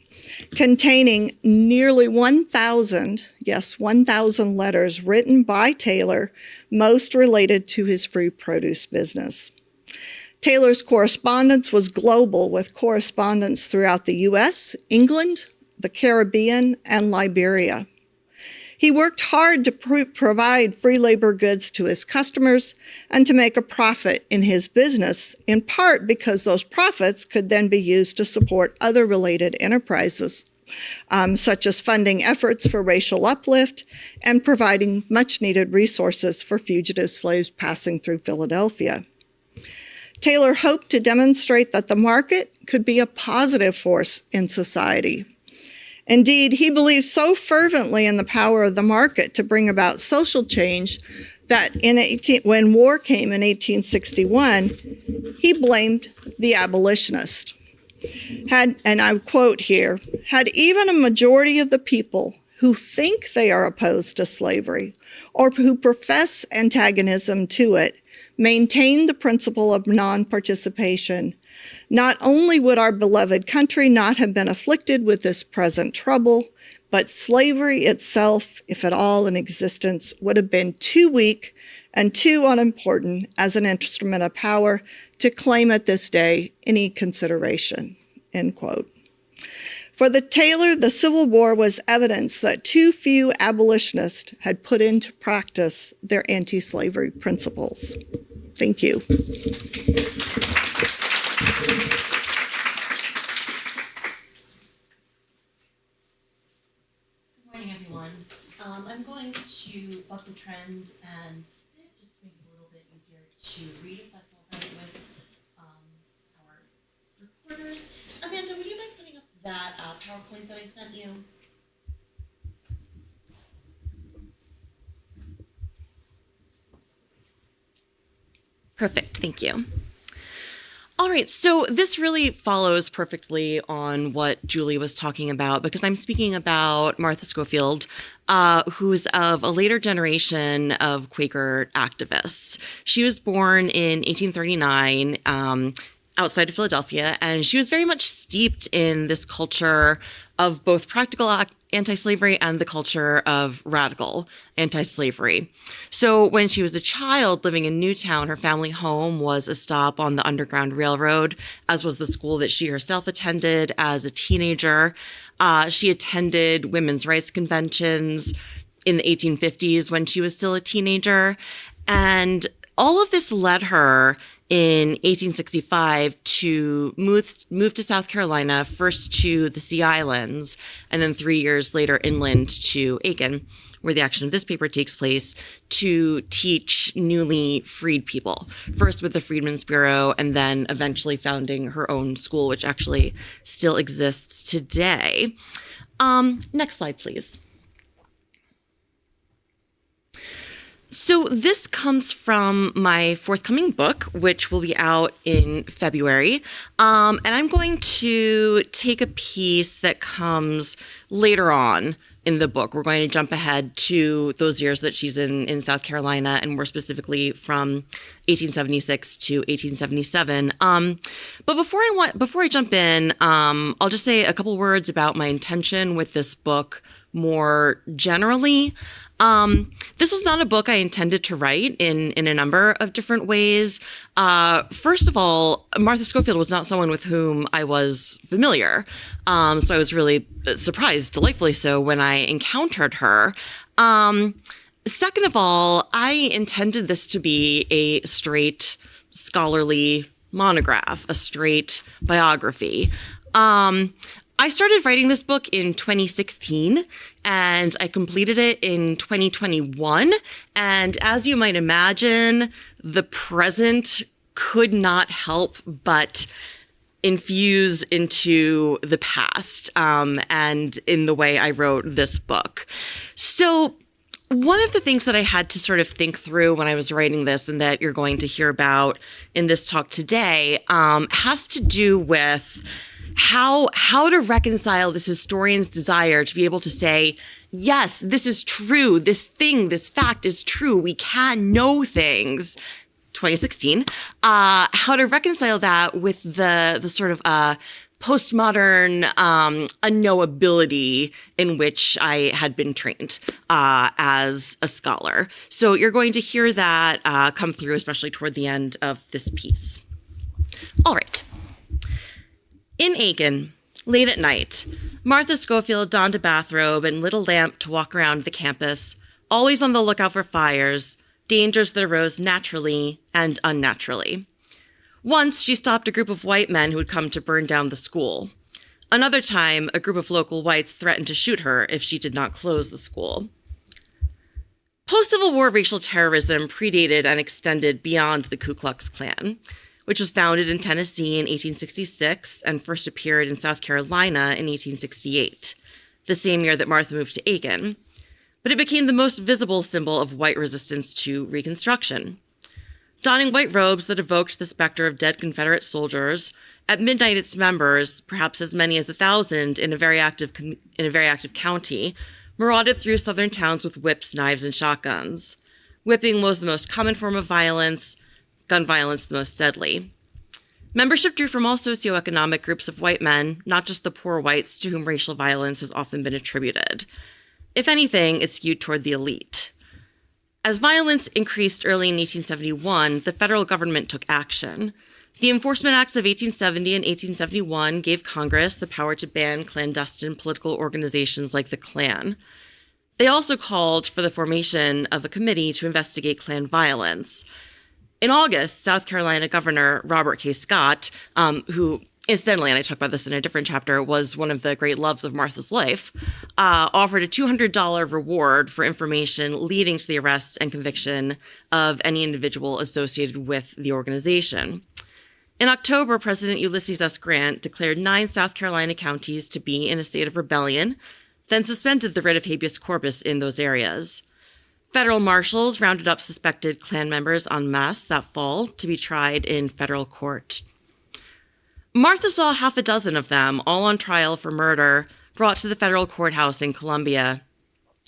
C: containing nearly 1,000, yes, 1,000 letters written by Taylor, most related to his free produce business. Taylor's correspondence was global, with correspondence throughout the U.S., England, the Caribbean, and Liberia. He worked hard to provide free labor goods to his customers and to make a profit in his business, in part because those profits could then be used to support other related enterprises, such as funding efforts for racial uplift and providing much-needed resources for fugitive slaves passing through Philadelphia. Taylor hoped to demonstrate that the market could be a positive force in society. Indeed, he believed so fervently in the power of the market to bring about social change that when war came in 1861, he blamed the abolitionist. And I quote here, had even a majority of the people who think they are opposed to slavery or who profess antagonism to it maintained the principle of non-participation, not only would our beloved country not have been afflicted with this present trouble, but slavery itself, if at all in existence, would have been too weak and too unimportant as an instrument of power to claim at this day any consideration, end quote. For the Taylor, the Civil War was evidence that too few abolitionists had put into practice their anti-slavery principles. Thank you.
D: Morning, everyone. I'm going to buck the trend and sit just to make it a little bit easier to read, if that's all right with our recorders. Amanda, would you mind putting up that PowerPoint that I sent you? Perfect, thank you. All right, so this really follows perfectly on what Julie was talking about, because I'm speaking about Martha Schofield, who's of a later generation of Quaker activists. She was born in 1839 outside of Philadelphia, and she was very much steeped in this culture of both practical anti-slavery and the culture of radical anti-slavery. So when she was a child living in Newtown, her family home was a stop on the Underground Railroad, as was the school that she herself attended as a teenager. She attended women's rights conventions in the 1850s when she was still a teenager. And all of this led her in 1865 to move to South Carolina, first to the Sea Islands, and then 3 years later inland to Aiken, where the action of this paper takes place, to teach newly freed people, first with the Freedmen's Bureau, and then eventually founding her own school, which actually still exists today. Next slide, please. So this comes from my forthcoming book, which will be out in February. And I'm going to take a piece that comes later on in the book. We're going to jump ahead to those years that she's in South Carolina, and more specifically from 1876 to 1877. But before I jump in, I'll just say a couple words about my intention with this book more generally. This was not a book I intended to write in a number of different ways. First of all, Martha Schofield was not someone with whom I was familiar. So I was really surprised, delightfully so, when I encountered her. Second of all, I intended this to be a straight scholarly monograph, a straight biography. I started writing this book in 2016, and I completed it in 2021. And as you might imagine, the present could not help but infuse into the past and in the way I wrote this book. So one of the things that I had to sort of think through when I was writing this, and that you're going to hear about in this talk today, has to do with how to reconcile this historian's desire to be able to say, yes, this is true, this thing, this fact is true, we can know things, 2016, how to reconcile that with the sort of postmodern unknowability in which I had been trained as a scholar. So you're going to hear that come through, especially toward the end of this piece. All right. In Aiken, late at night, Martha Schofield donned a bathrobe and lit a lamp to walk around the campus, always on the lookout for fires, dangers that arose naturally and unnaturally. Once, she stopped a group of white men who had come to burn down the school. Another time, a group of local whites threatened to shoot her if she did not close the school. Post-Civil War racial terrorism predated and extended beyond the Ku Klux Klan, which was founded in Tennessee in 1866 and first appeared in South Carolina in 1868, the same year that Martha moved to Aiken. But it became the most visible symbol of white resistance to Reconstruction. Donning white robes that evoked the specter of dead Confederate soldiers, at midnight its members, perhaps as many as 1,000 in a very active county, marauded through southern towns with whips, knives, and shotguns. Whipping was the most common form of violence, gun violence the most deadly. Membership drew from all socioeconomic groups of white men, not just the poor whites to whom racial violence has often been attributed. If anything, it skewed toward the elite. As violence increased early in 1871, the federal government took action. The Enforcement Acts of 1870 and 1871 gave Congress the power to ban clandestine political organizations like the Klan. They also called for the formation of a committee to investigate Klan violence. In August, South Carolina Governor Robert K. Scott, who incidentally, and I talk about this in a different chapter, was one of the great loves of Martha's life, offered a $200 reward for information leading to the arrest and conviction of any individual associated with the organization. In October, President Ulysses S. Grant declared 9 South Carolina counties to be in a state of rebellion, then suspended the writ of habeas corpus in those areas. Federal marshals rounded up suspected Klan members en masse that fall to be tried in federal court. Martha saw half a dozen of them, all on trial for murder, brought to the federal courthouse in Columbia.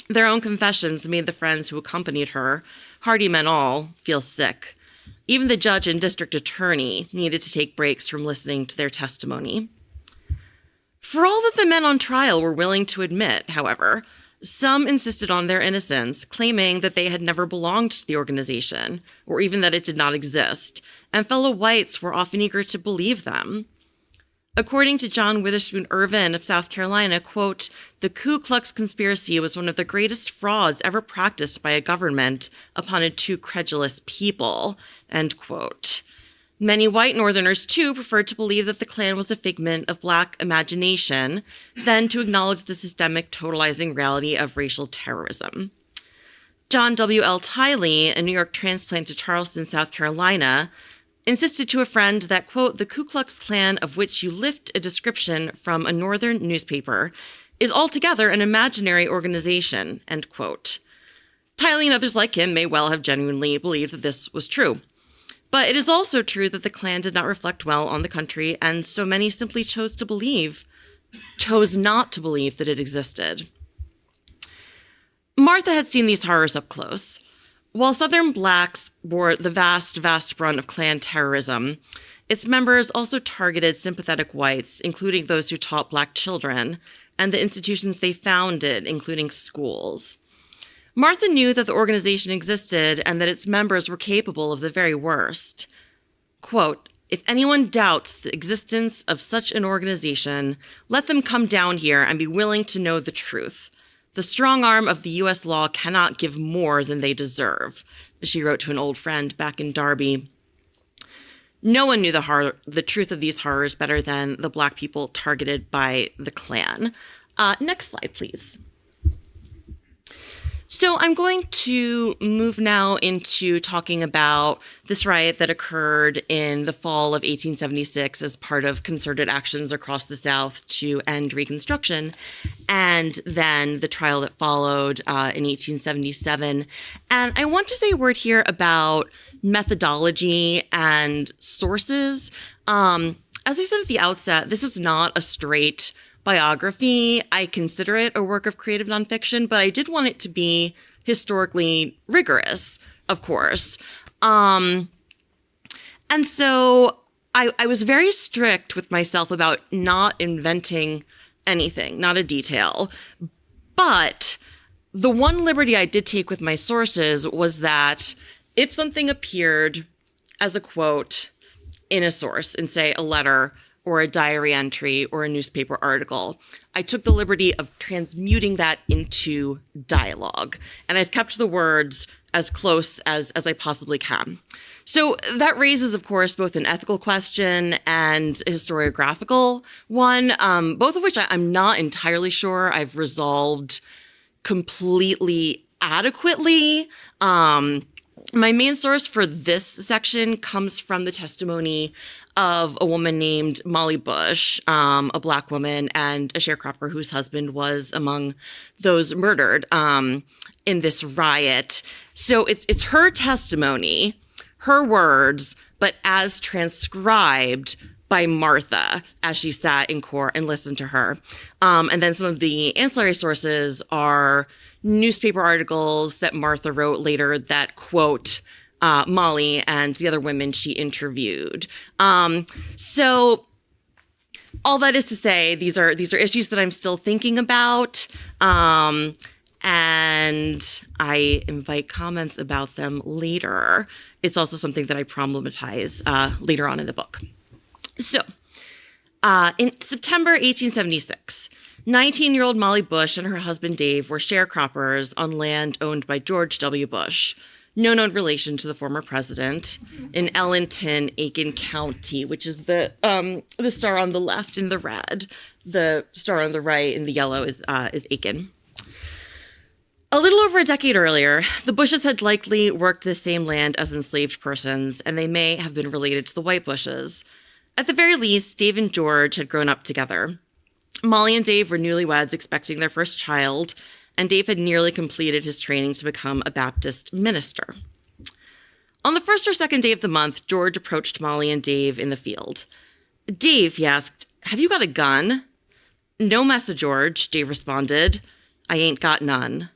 D: Their own confessions made the friends who accompanied her, hardy men all, feel sick. Even the judge and district attorney needed to take breaks from listening to their testimony. For all that the men on trial were willing to admit, however, some insisted on their innocence, claiming that they had never belonged to the organization, or even that it did not exist, and fellow whites were often eager to believe them. According to John Witherspoon Irvin of South Carolina, quote, "The Ku Klux conspiracy was one of the greatest frauds ever practiced by a government upon a too credulous people," end quote. Many white Northerners, too, preferred to believe that the Klan was a figment of Black imagination than to acknowledge the systemic totalizing reality of racial terrorism. John W. L. Tiley, a New York transplant to Charleston, South Carolina, insisted to a friend that, quote, "The Ku Klux Klan of which you lift a description from a Northern newspaper is altogether an imaginary organization," end quote. Tiley and others like him may well have genuinely believed that this was true. But it is also true that the Klan did not reflect well on the country, and so many simply chose not to believe that it existed. Martha had seen these horrors up close. While Southern Blacks bore the vast, vast brunt of Klan terrorism, its members also targeted sympathetic whites, including those who taught Black children, and the institutions they founded, including schools. Martha knew that the organization existed and that its members were capable of the very worst. Quote, "If anyone doubts the existence of such an organization, let them come down here and be willing to know the truth. The strong arm of the U.S. law cannot give more than they deserve," she wrote to an old friend back in Darby. No one knew the truth of these horrors better than the Black people targeted by the Klan. Next slide, please. So I'm going to move now into talking about this riot that occurred in the fall of 1876 as part of concerted actions across the South to end Reconstruction, and then the trial that followed in 1877. And I want to say a word here about methodology and sources. As I said at the outset, this is not a straight biography. I consider it a work of creative nonfiction, but I did want it to be historically rigorous, of course. And so I was very strict with myself about not inventing anything, not a detail. But the one liberty I did take with my sources was that if something appeared as a quote in a source, in say a letter or a diary entry or a newspaper article, I took the liberty of transmuting that into dialogue. And I've kept the words as close as I possibly can. So that raises, of course, both an ethical question and a historiographical one, both of which I'm not entirely sure I've resolved completely adequately. My main source for this section comes from the testimony of a woman named Molly Bush, a Black woman and a sharecropper whose husband was among those murdered in this riot. So it's her testimony, her words, but as transcribed by Martha as she sat in court and listened to her. And then some of the ancillary sources are newspaper articles that Martha wrote later that quote Molly and the other women she interviewed. So all that is to say, these are issues that I'm still thinking about. And I invite comments about them later. It's also something that I problematize later on in the book. So, in September 1876, 19-year-old Molly Bush and her husband Dave were sharecroppers on land owned by George W. Bush, no known relation to the former president, in Ellenton, Aiken County, which is the star on the left in the red. The star on the right in the yellow is Aiken. A little over a decade earlier, the Bushes had likely worked the same land as enslaved persons, and they may have been related to the white Bushes. At the very least, Dave and George had grown up together. Molly and Dave were newlyweds expecting their first child, and Dave had nearly completed his training to become a Baptist minister. On the first or second day of the month, George approached Molly and Dave in the field. "Dave," he asked, "have you got a gun?" "No, Massa George," Dave responded. "I ain't got none."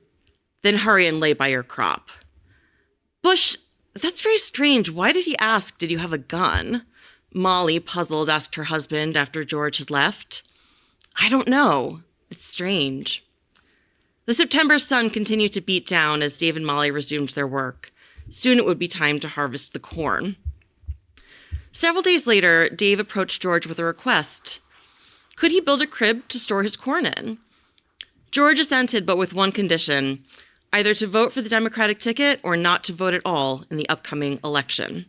D: "Then hurry and lay by your crop." "Bush, that's very strange. Why did he ask, did you have a gun?" Molly, puzzled, asked her husband after George had left. "I don't know. It's strange." The September sun continued to beat down as Dave and Molly resumed their work. Soon it would be time to harvest the corn. Several days later, Dave approached George with a request. Could he build a crib to store his corn in? George assented, but with one condition: either to vote for the Democratic ticket or not to vote at all in the upcoming election.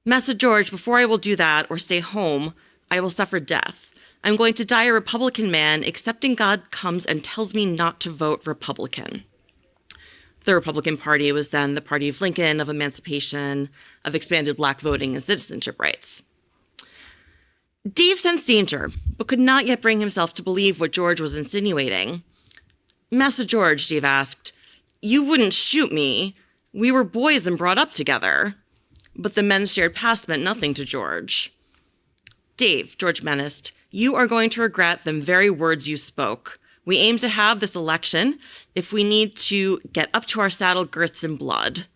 D: "Massa George, before I will do that or stay home, I will suffer death. I'm going to die a Republican man, excepting God comes and tells me not to vote Republican." The Republican Party was then the party of Lincoln, of emancipation, of expanded Black voting and citizenship rights. Dave sensed danger, but could not yet bring himself to believe what George was insinuating. "Massa George," Dave asked, "you wouldn't shoot me. We were boys and brought up together." But the men's shared past meant nothing to George. "Dave," George menaced, "you are going to regret them very words you spoke. We aim to have this election if we need to get up to our saddle girths in blood."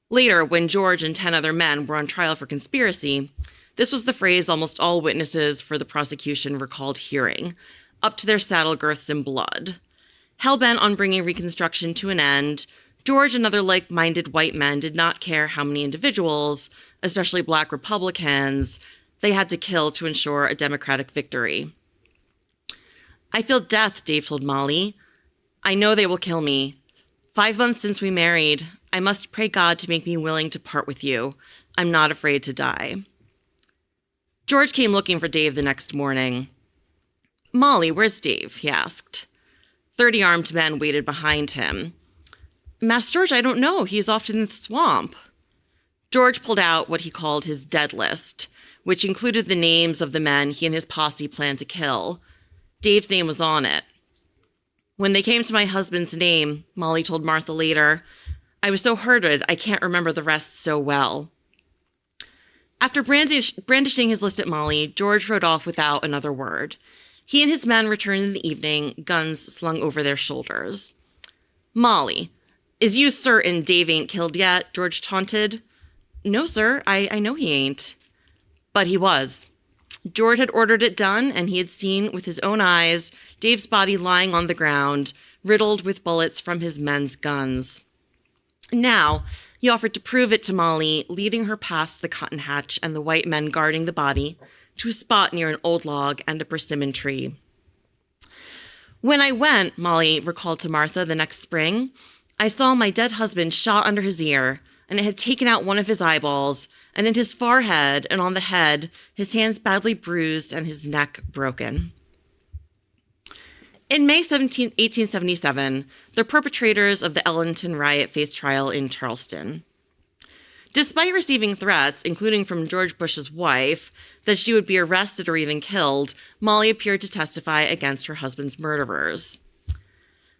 D: Later, when George and 10 other men were on trial for conspiracy, this was the phrase almost all witnesses for the prosecution recalled hearing: up to their saddle girths in blood. Hell-bent on bringing Reconstruction to an end, George and other like-minded white men did not care how many individuals, especially Black Republicans, they had to kill to ensure a Democratic victory. "I feel death," Dave told Molly. "I know they will kill me. 5 months since we married, I must pray God to make me willing to part with you. I'm not afraid to die." George came looking for Dave the next morning. "Molly, where's Dave?" he asked. 30 armed men waited behind him. "Master George, I don't know. He's off in the swamp." George pulled out what he called his dead list, which included the names of the men he and his posse planned to kill. Dave's name was on it. "When they came to my husband's name," Molly told Martha later, "I was so hurted I can't remember the rest so well." After brandishing his list at Molly, George rode off without another word. He and his men returned in the evening, guns slung over their shoulders. "Molly, is you certain Dave ain't killed yet?" George taunted. "No, sir, I know he ain't." But he was. George had ordered it done, and he had seen with his own eyes Dave's body lying on the ground, riddled with bullets from his men's guns. Now, he offered to prove it to Molly, leading her past the cotton hatch and the white men guarding the body to a spot near an old log and a persimmon tree. When I went, Molly recalled to Martha the next spring, I saw my dead husband shot under his ear, and it had taken out one of his eyeballs, and in his forehead and on the head, his hands badly bruised and his neck broken. In May 1877, the perpetrators of the Ellington riot faced trial in Charleston. Despite receiving threats, including from George Bush's wife, that she would be arrested or even killed, Molly appeared to testify against her husband's murderers.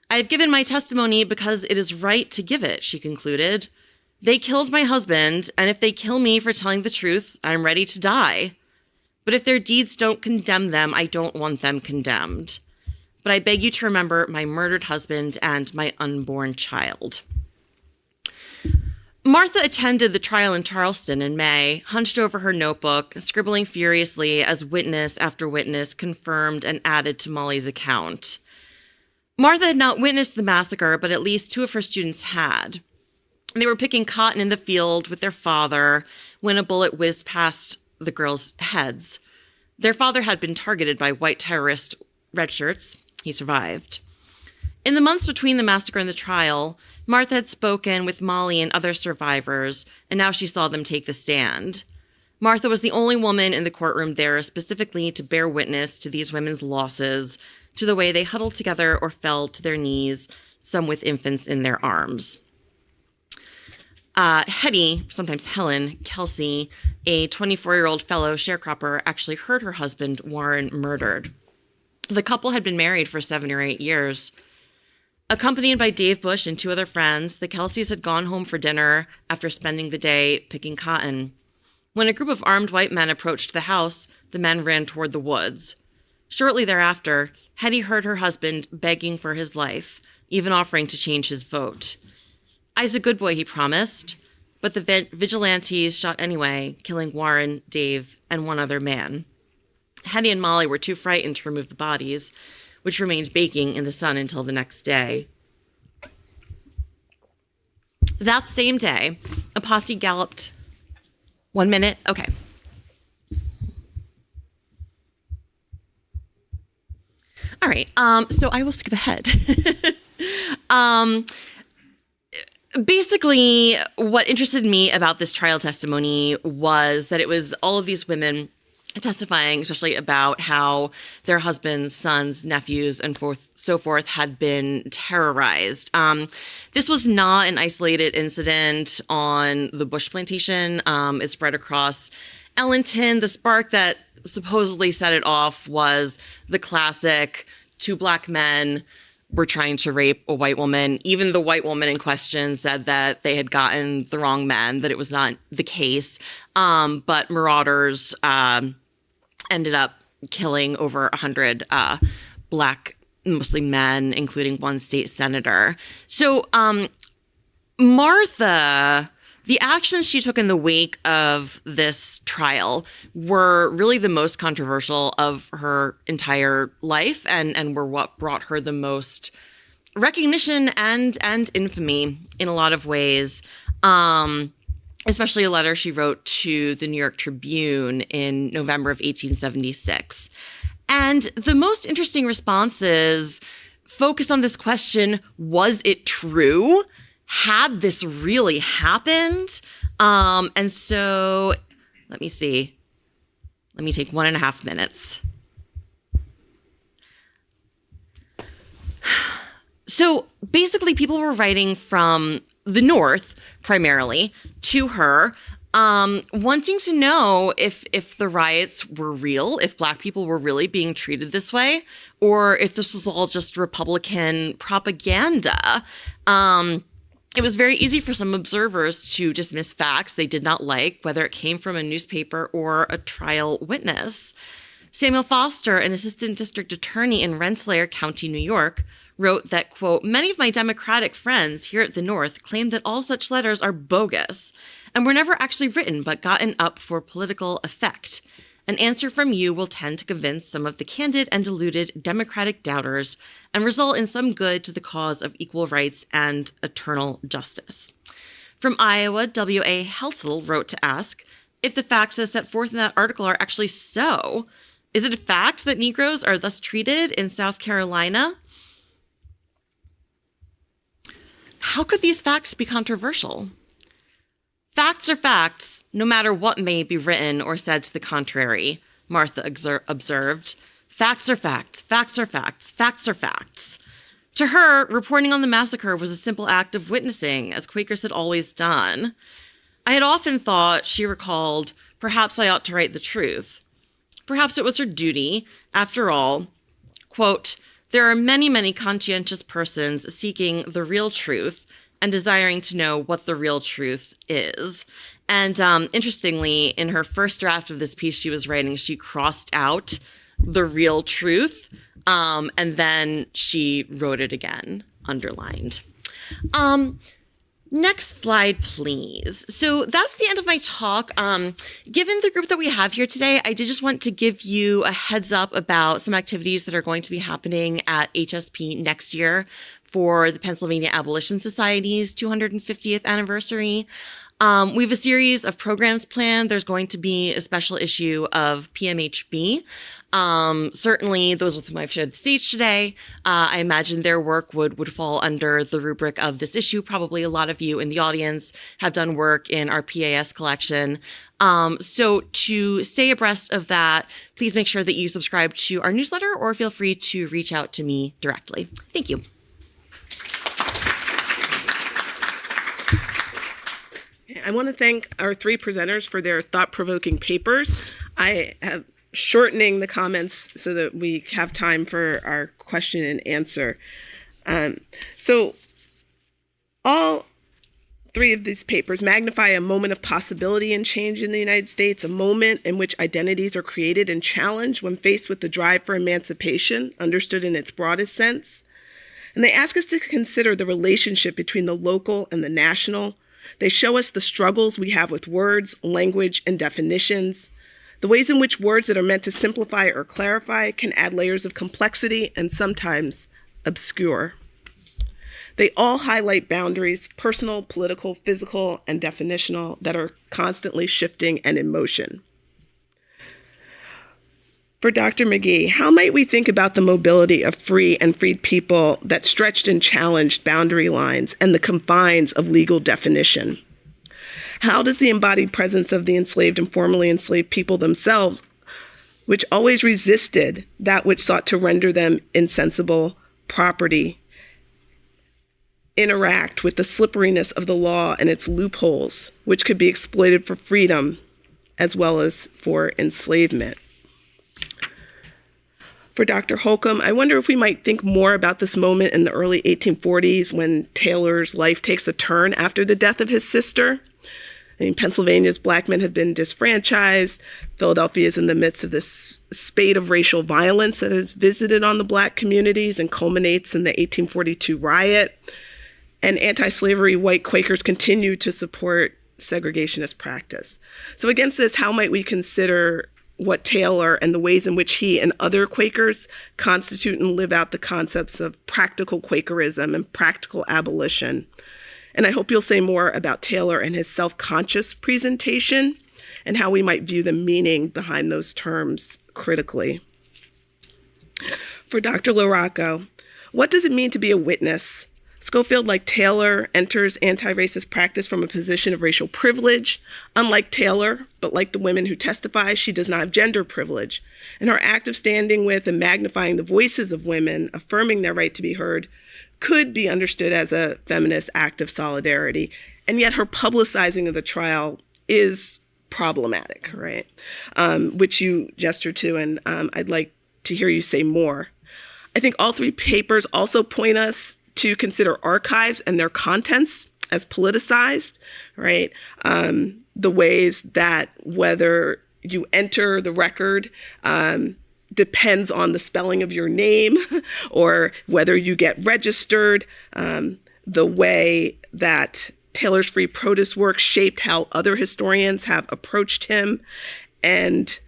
D: I have given my testimony because it is right to give it, she concluded. They killed my husband, and if they kill me for telling the truth, I'm ready to die. But if their deeds don't condemn them, I don't want them condemned. But I beg you to remember my murdered husband and my unborn child. Martha attended the trial in Charleston in May, hunched over her notebook, scribbling furiously as witness after witness confirmed and added to Molly's account. Martha had not witnessed the massacre, but at least two of her students had. They were picking cotton in the field with their father when a bullet whizzed past the girls' heads. Their father had been targeted by white terrorist redshirts. He survived. In the months between the massacre and the trial, Martha had spoken with Molly and other survivors, and now she saw them take the stand. Martha was the only woman in the courtroom there specifically to bear witness to these women's losses, to the way they huddled together or fell to their knees, some with infants in their arms. Hetty, sometimes Helen, Kelsey, a 24-year-old fellow sharecropper, actually heard her husband, Warren, murdered. The couple had been married for 7 or 8 years. Accompanied by Dave Bush and two other friends, the Kelseys had gone home for dinner after spending the day picking cotton. When a group of armed white men approached the house, the men ran toward the woods. Shortly thereafter, Hetty heard her husband begging for his life, even offering to change his vote. I's a good boy, he promised, but the vigilantes shot anyway, killing Warren, Dave, and one other man. Hetty and Molly were too frightened to remove the bodies, which remained baking in the sun until the next day. That same day, a posse galloped. 1 minute? Okay. All right, so I will skip ahead. Basically, what interested me about this trial testimony was that it was all of these women testifying, especially about how their husbands, sons, nephews, and so forth had been terrorized. This was not an isolated incident on the Bush plantation. It spread across Ellington. The spark that supposedly set it off was the classic two black men were trying to rape a white woman. Even the white woman in question said that they had gotten the wrong men, that it was not the case. But marauders ended up killing over 100 black, mostly men, including one state senator. So Martha, the actions she took in the wake of this trial were really the most controversial of her entire life and were what brought her the most recognition and infamy in a lot of ways. Especially a letter she wrote to the New York Tribune in November of 1876. And the most interesting responses focused on this question, was it true? Had this really happened? And so, let me see. Let me take 1.5 minutes. So basically, people were writing from the North, primarily, to her, wanting to know if the riots were real, if Black people were really being treated this way, or if this was all just Republican propaganda. It was very easy for some observers to dismiss facts they did not like, whether it came from a newspaper or a trial witness. Samuel Foster, an assistant district attorney in Rensselaer County, New York, wrote that, quote, many of my Democratic friends here at the North claim that all such letters are bogus and were never actually written but gotten up for political effect. An answer from you will tend to convince some of the candid and deluded Democratic doubters and result in some good to the cause of equal rights and eternal justice. From Iowa, W.A. Helsel wrote to ask, if the facts as set forth in that article are actually so, is it a fact that Negroes are thus treated in South Carolina? How could these facts be controversial? Facts are facts, no matter what may be written or said to the contrary, Martha observed. Facts are facts, facts are facts, facts are facts. To her, reporting on the massacre was a simple act of witnessing, as Quakers had always done. I had often thought, she recalled, perhaps I ought to write the truth. Perhaps it was her duty. After all, quote, there are many, many conscientious persons seeking the real truth and desiring to know what the real truth is. And interestingly, in her first draft of this piece she was writing, she crossed out the real truth, and then she wrote it again, underlined. Next slide, please. So that's the end of my talk. Given the group that we have here today, I did just want to give you a heads up about some activities that are going to be happening at HSP next year for the Pennsylvania Abolition Society's 250th anniversary. We have a series of programs planned. There's going to be a special issue of PMHB. Certainly those with whom I've shared the stage today, I imagine their work would fall under the rubric of this issue. Probably a lot of you in the audience have done work in our PAS collection. So to stay abreast of that, please make sure that you subscribe to our newsletter or feel free to reach out to me directly. Thank you.
A: I want to thank our three presenters for their thought-provoking papers. I have shortening the comments so that we have time for our question and answer. So all three of these papers magnify a moment of possibility and change in the United States, a moment in which identities are created and challenged when faced with the drive for emancipation, understood in its broadest sense. And they ask us to consider the relationship between the local and the national. They show us the struggles we have with words, language, and definitions, the ways in which words that are meant to simplify or clarify can add layers of complexity and sometimes obscure. They all highlight boundaries, personal, political, physical, and definitional, that are constantly shifting and in motion. For Dr. McGee, how might we think about the mobility of free and freed people that stretched and challenged boundary lines and the confines of legal definition? How does the embodied presence of the enslaved and formerly enslaved people themselves, which always resisted that which sought to render them insensible property, interact with the slipperiness of the law and its loopholes, which could be exploited for freedom as well as for enslavement? For Dr. Holcomb, I wonder if we might think more about this moment in the early 1840s when Taylor's life takes a turn after the death of his sister. I mean, Pennsylvania's black men have been disfranchised. Philadelphia is in the midst of this spate of racial violence that has visited on the black communities and culminates in the 1842 riot. And anti-slavery white Quakers continue to support segregationist practice. So against this, how might we consider what Taylor and the ways in which he and other Quakers constitute and live out the concepts of practical Quakerism and practical abolition? And I hope you'll say more about Taylor and his self-conscious presentation and how we might view the meaning behind those terms critically. For Dr. LaRocco, what does it mean to be a witness? Schofield, like Taylor, enters anti-racist practice from a position of racial privilege. Unlike Taylor, but like the women who testify, she does not have gender privilege. And her act of standing with and magnifying the voices of women, affirming their right to be heard, could be understood as a feminist act of solidarity. And yet her publicizing of the trial is problematic, right? Which you gestured to, and I'd like to hear you say more. I think all three papers also point us to consider archives and their contents as politicized, right? The ways that whether you enter the record depends on the spelling of your name or whether you get registered. The way that Taylor's free produce work shaped how other historians have approached him, and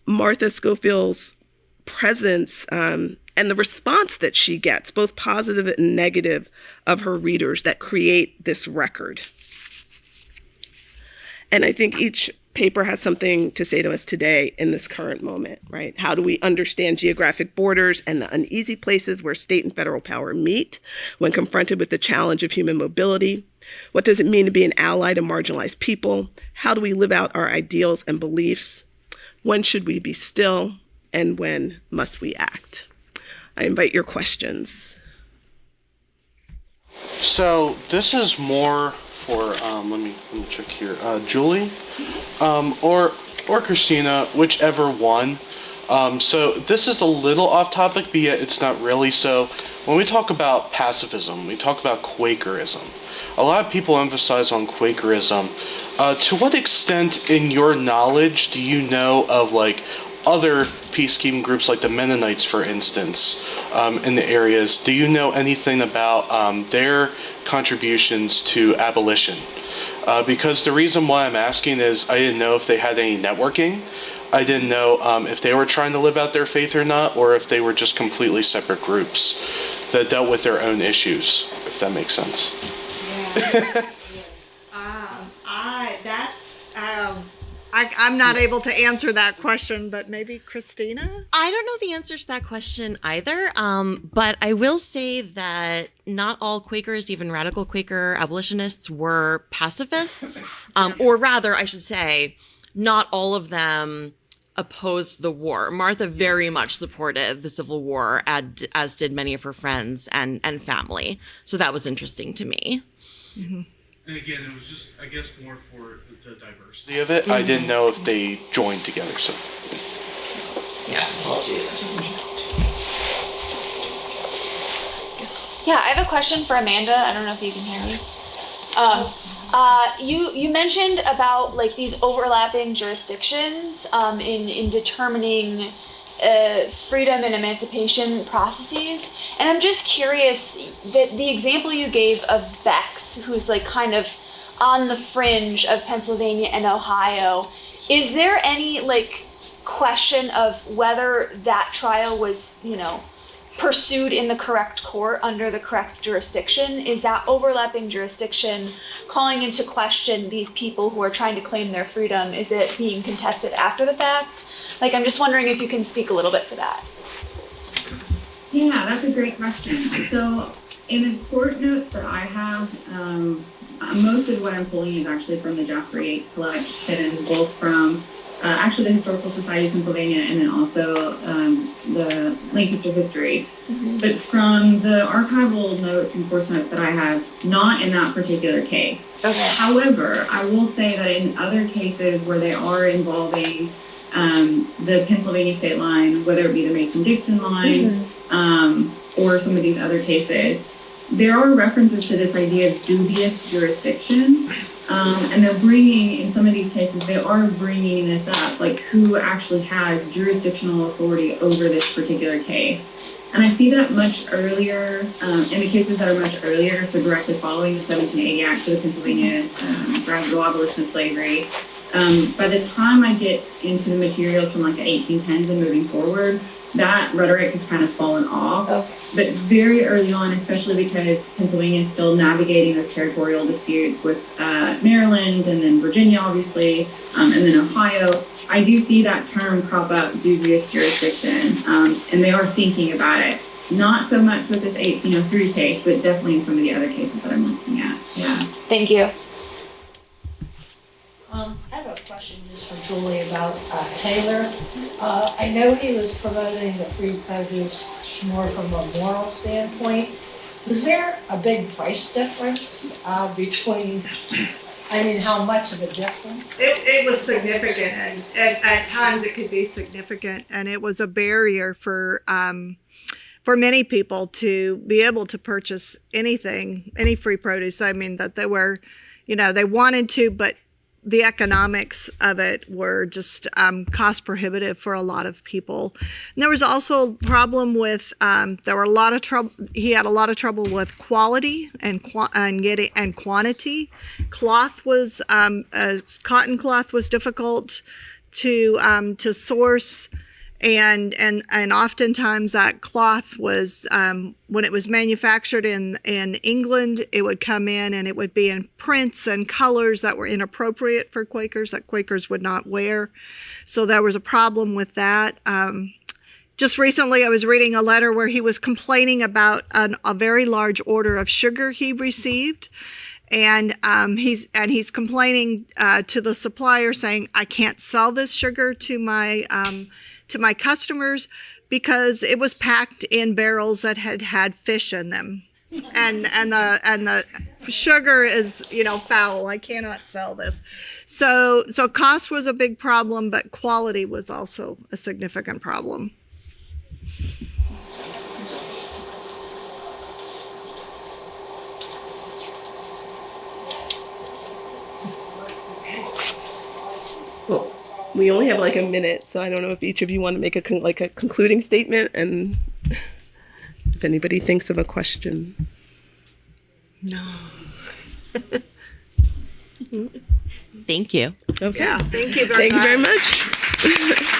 A: Martha Schofield's presence and the response that she gets, both positive and negative, of her readers that create this record. And I think each paper has something to say to us today in this current moment, right? How do we understand geographic borders and the uneasy places where state and federal power meet when confronted with the challenge of human mobility? What does it mean to be an ally to marginalized people? How do we live out our ideals and beliefs? When should we be still, and when must we act? I invite your questions.
E: So this is more for let me check here. Julie, or Christina, whichever one. So this is a little off topic, but yet it's not really. So when we talk about pacifism, we talk about Quakerism. A lot of people emphasize on Quakerism. To what extent, in your knowledge, do you know of like other peacekeeping groups like the Mennonites, for instance, in the areas? Do you know anything about their contributions to abolition? Because the reason why I'm asking is I didn't know if they had any networking. I didn't know if they were trying to live out their faith or not, or if they were just completely separate groups that dealt with their own issues, if that makes sense.
C: Yeah. I'm not able to answer that question, but maybe Christina?
D: I don't know the answer to that question either, but I will say that not all Quakers, even radical Quaker abolitionists, were pacifists, or rather, I should say, not all of them opposed the war. Martha very much supported the Civil War, as did many of her friends and family. So that was interesting to me.
C: Mm-hmm.
E: And again, it was just, I guess, more for the diversity of it. Mm-hmm. I didn't know if they joined together, so.
D: Yeah, apologies.
F: Yeah, I have a question for Amanda. I don't know if you can hear me. You mentioned about like these overlapping jurisdictions in determining freedom and emancipation processes, and I'm just curious that the example you gave of Bex, who's like kind of on the fringe of Pennsylvania and Ohio, is there any like question of whether that trial was, pursued in the correct court under the correct jurisdiction? Is that overlapping jurisdiction calling into question these people who are trying to claim their freedom? Is it being contested after the fact? Like, I'm just wondering if you can speak a little bit to that.
B: Yeah, that's a great question. So in the court notes that I have, most of what I'm pulling is actually from the Jasper Yates collection, both from actually the Historical Society of Pennsylvania and then also the Lancaster History. Mm-hmm. But from the archival notes and course notes that I have, not in that particular case. Okay. However, I will say that in other cases where they are involving the Pennsylvania state line, whether it be the Mason-Dixon line, mm-hmm. Or some of these other cases, there are references to this idea of dubious jurisdiction. And they're bringing, in some of these cases, they are bringing this up, like who actually has jurisdictional authority over this particular case. And I see that much earlier, in the cases that are much earlier, so directly following the 1780 Act for the Pennsylvania gradual abolition of slavery. By the time I get into the materials from like the 1810s and moving forward, that rhetoric has kind of fallen off. Okay. But very early on, especially because Pennsylvania is still navigating those territorial disputes with Maryland and then Virginia, obviously, and then Ohio, I do see that term crop up, dubious jurisdiction, and they are thinking about it. Not so much with this 1803 case, but definitely in some of the other cases that I'm looking at. Yeah.
F: Thank you.
G: I have a question just for Julie about Taylor. I know he was promoting the free produce more from a moral standpoint. Was there a big price difference between, how much of a difference?
C: It was significant, and at times it could be significant, and it was a barrier for many people to be able to purchase anything, any free produce. That they were, they wanted to, but the economics of it were just cost prohibitive for a lot of people. And there was also a problem with there were a lot of trouble. He had a lot of trouble with quality and quantity. Cloth was cotton cloth was difficult to source. And oftentimes that cloth was, when it was manufactured in England, it would come in and it would be in prints and colors that were inappropriate for Quakers, that Quakers would not wear. So there was a problem with that. Just recently, I was reading a letter where he was complaining about a very large order of sugar he received. And he's complaining to the supplier, saying, "I can't sell this sugar to my customers because it was packed in barrels that had fish in them, and the sugar is foul. I cannot sell this." So cost was a big problem, but quality was also a significant problem.
A: Well, we only have like a minute, so I don't know if each of you want to make a concluding statement, and if anybody thinks of a question.
C: No.
D: Thank you.
A: Okay.
C: Yeah. Thank you very
A: Thank
C: much.
A: you very much.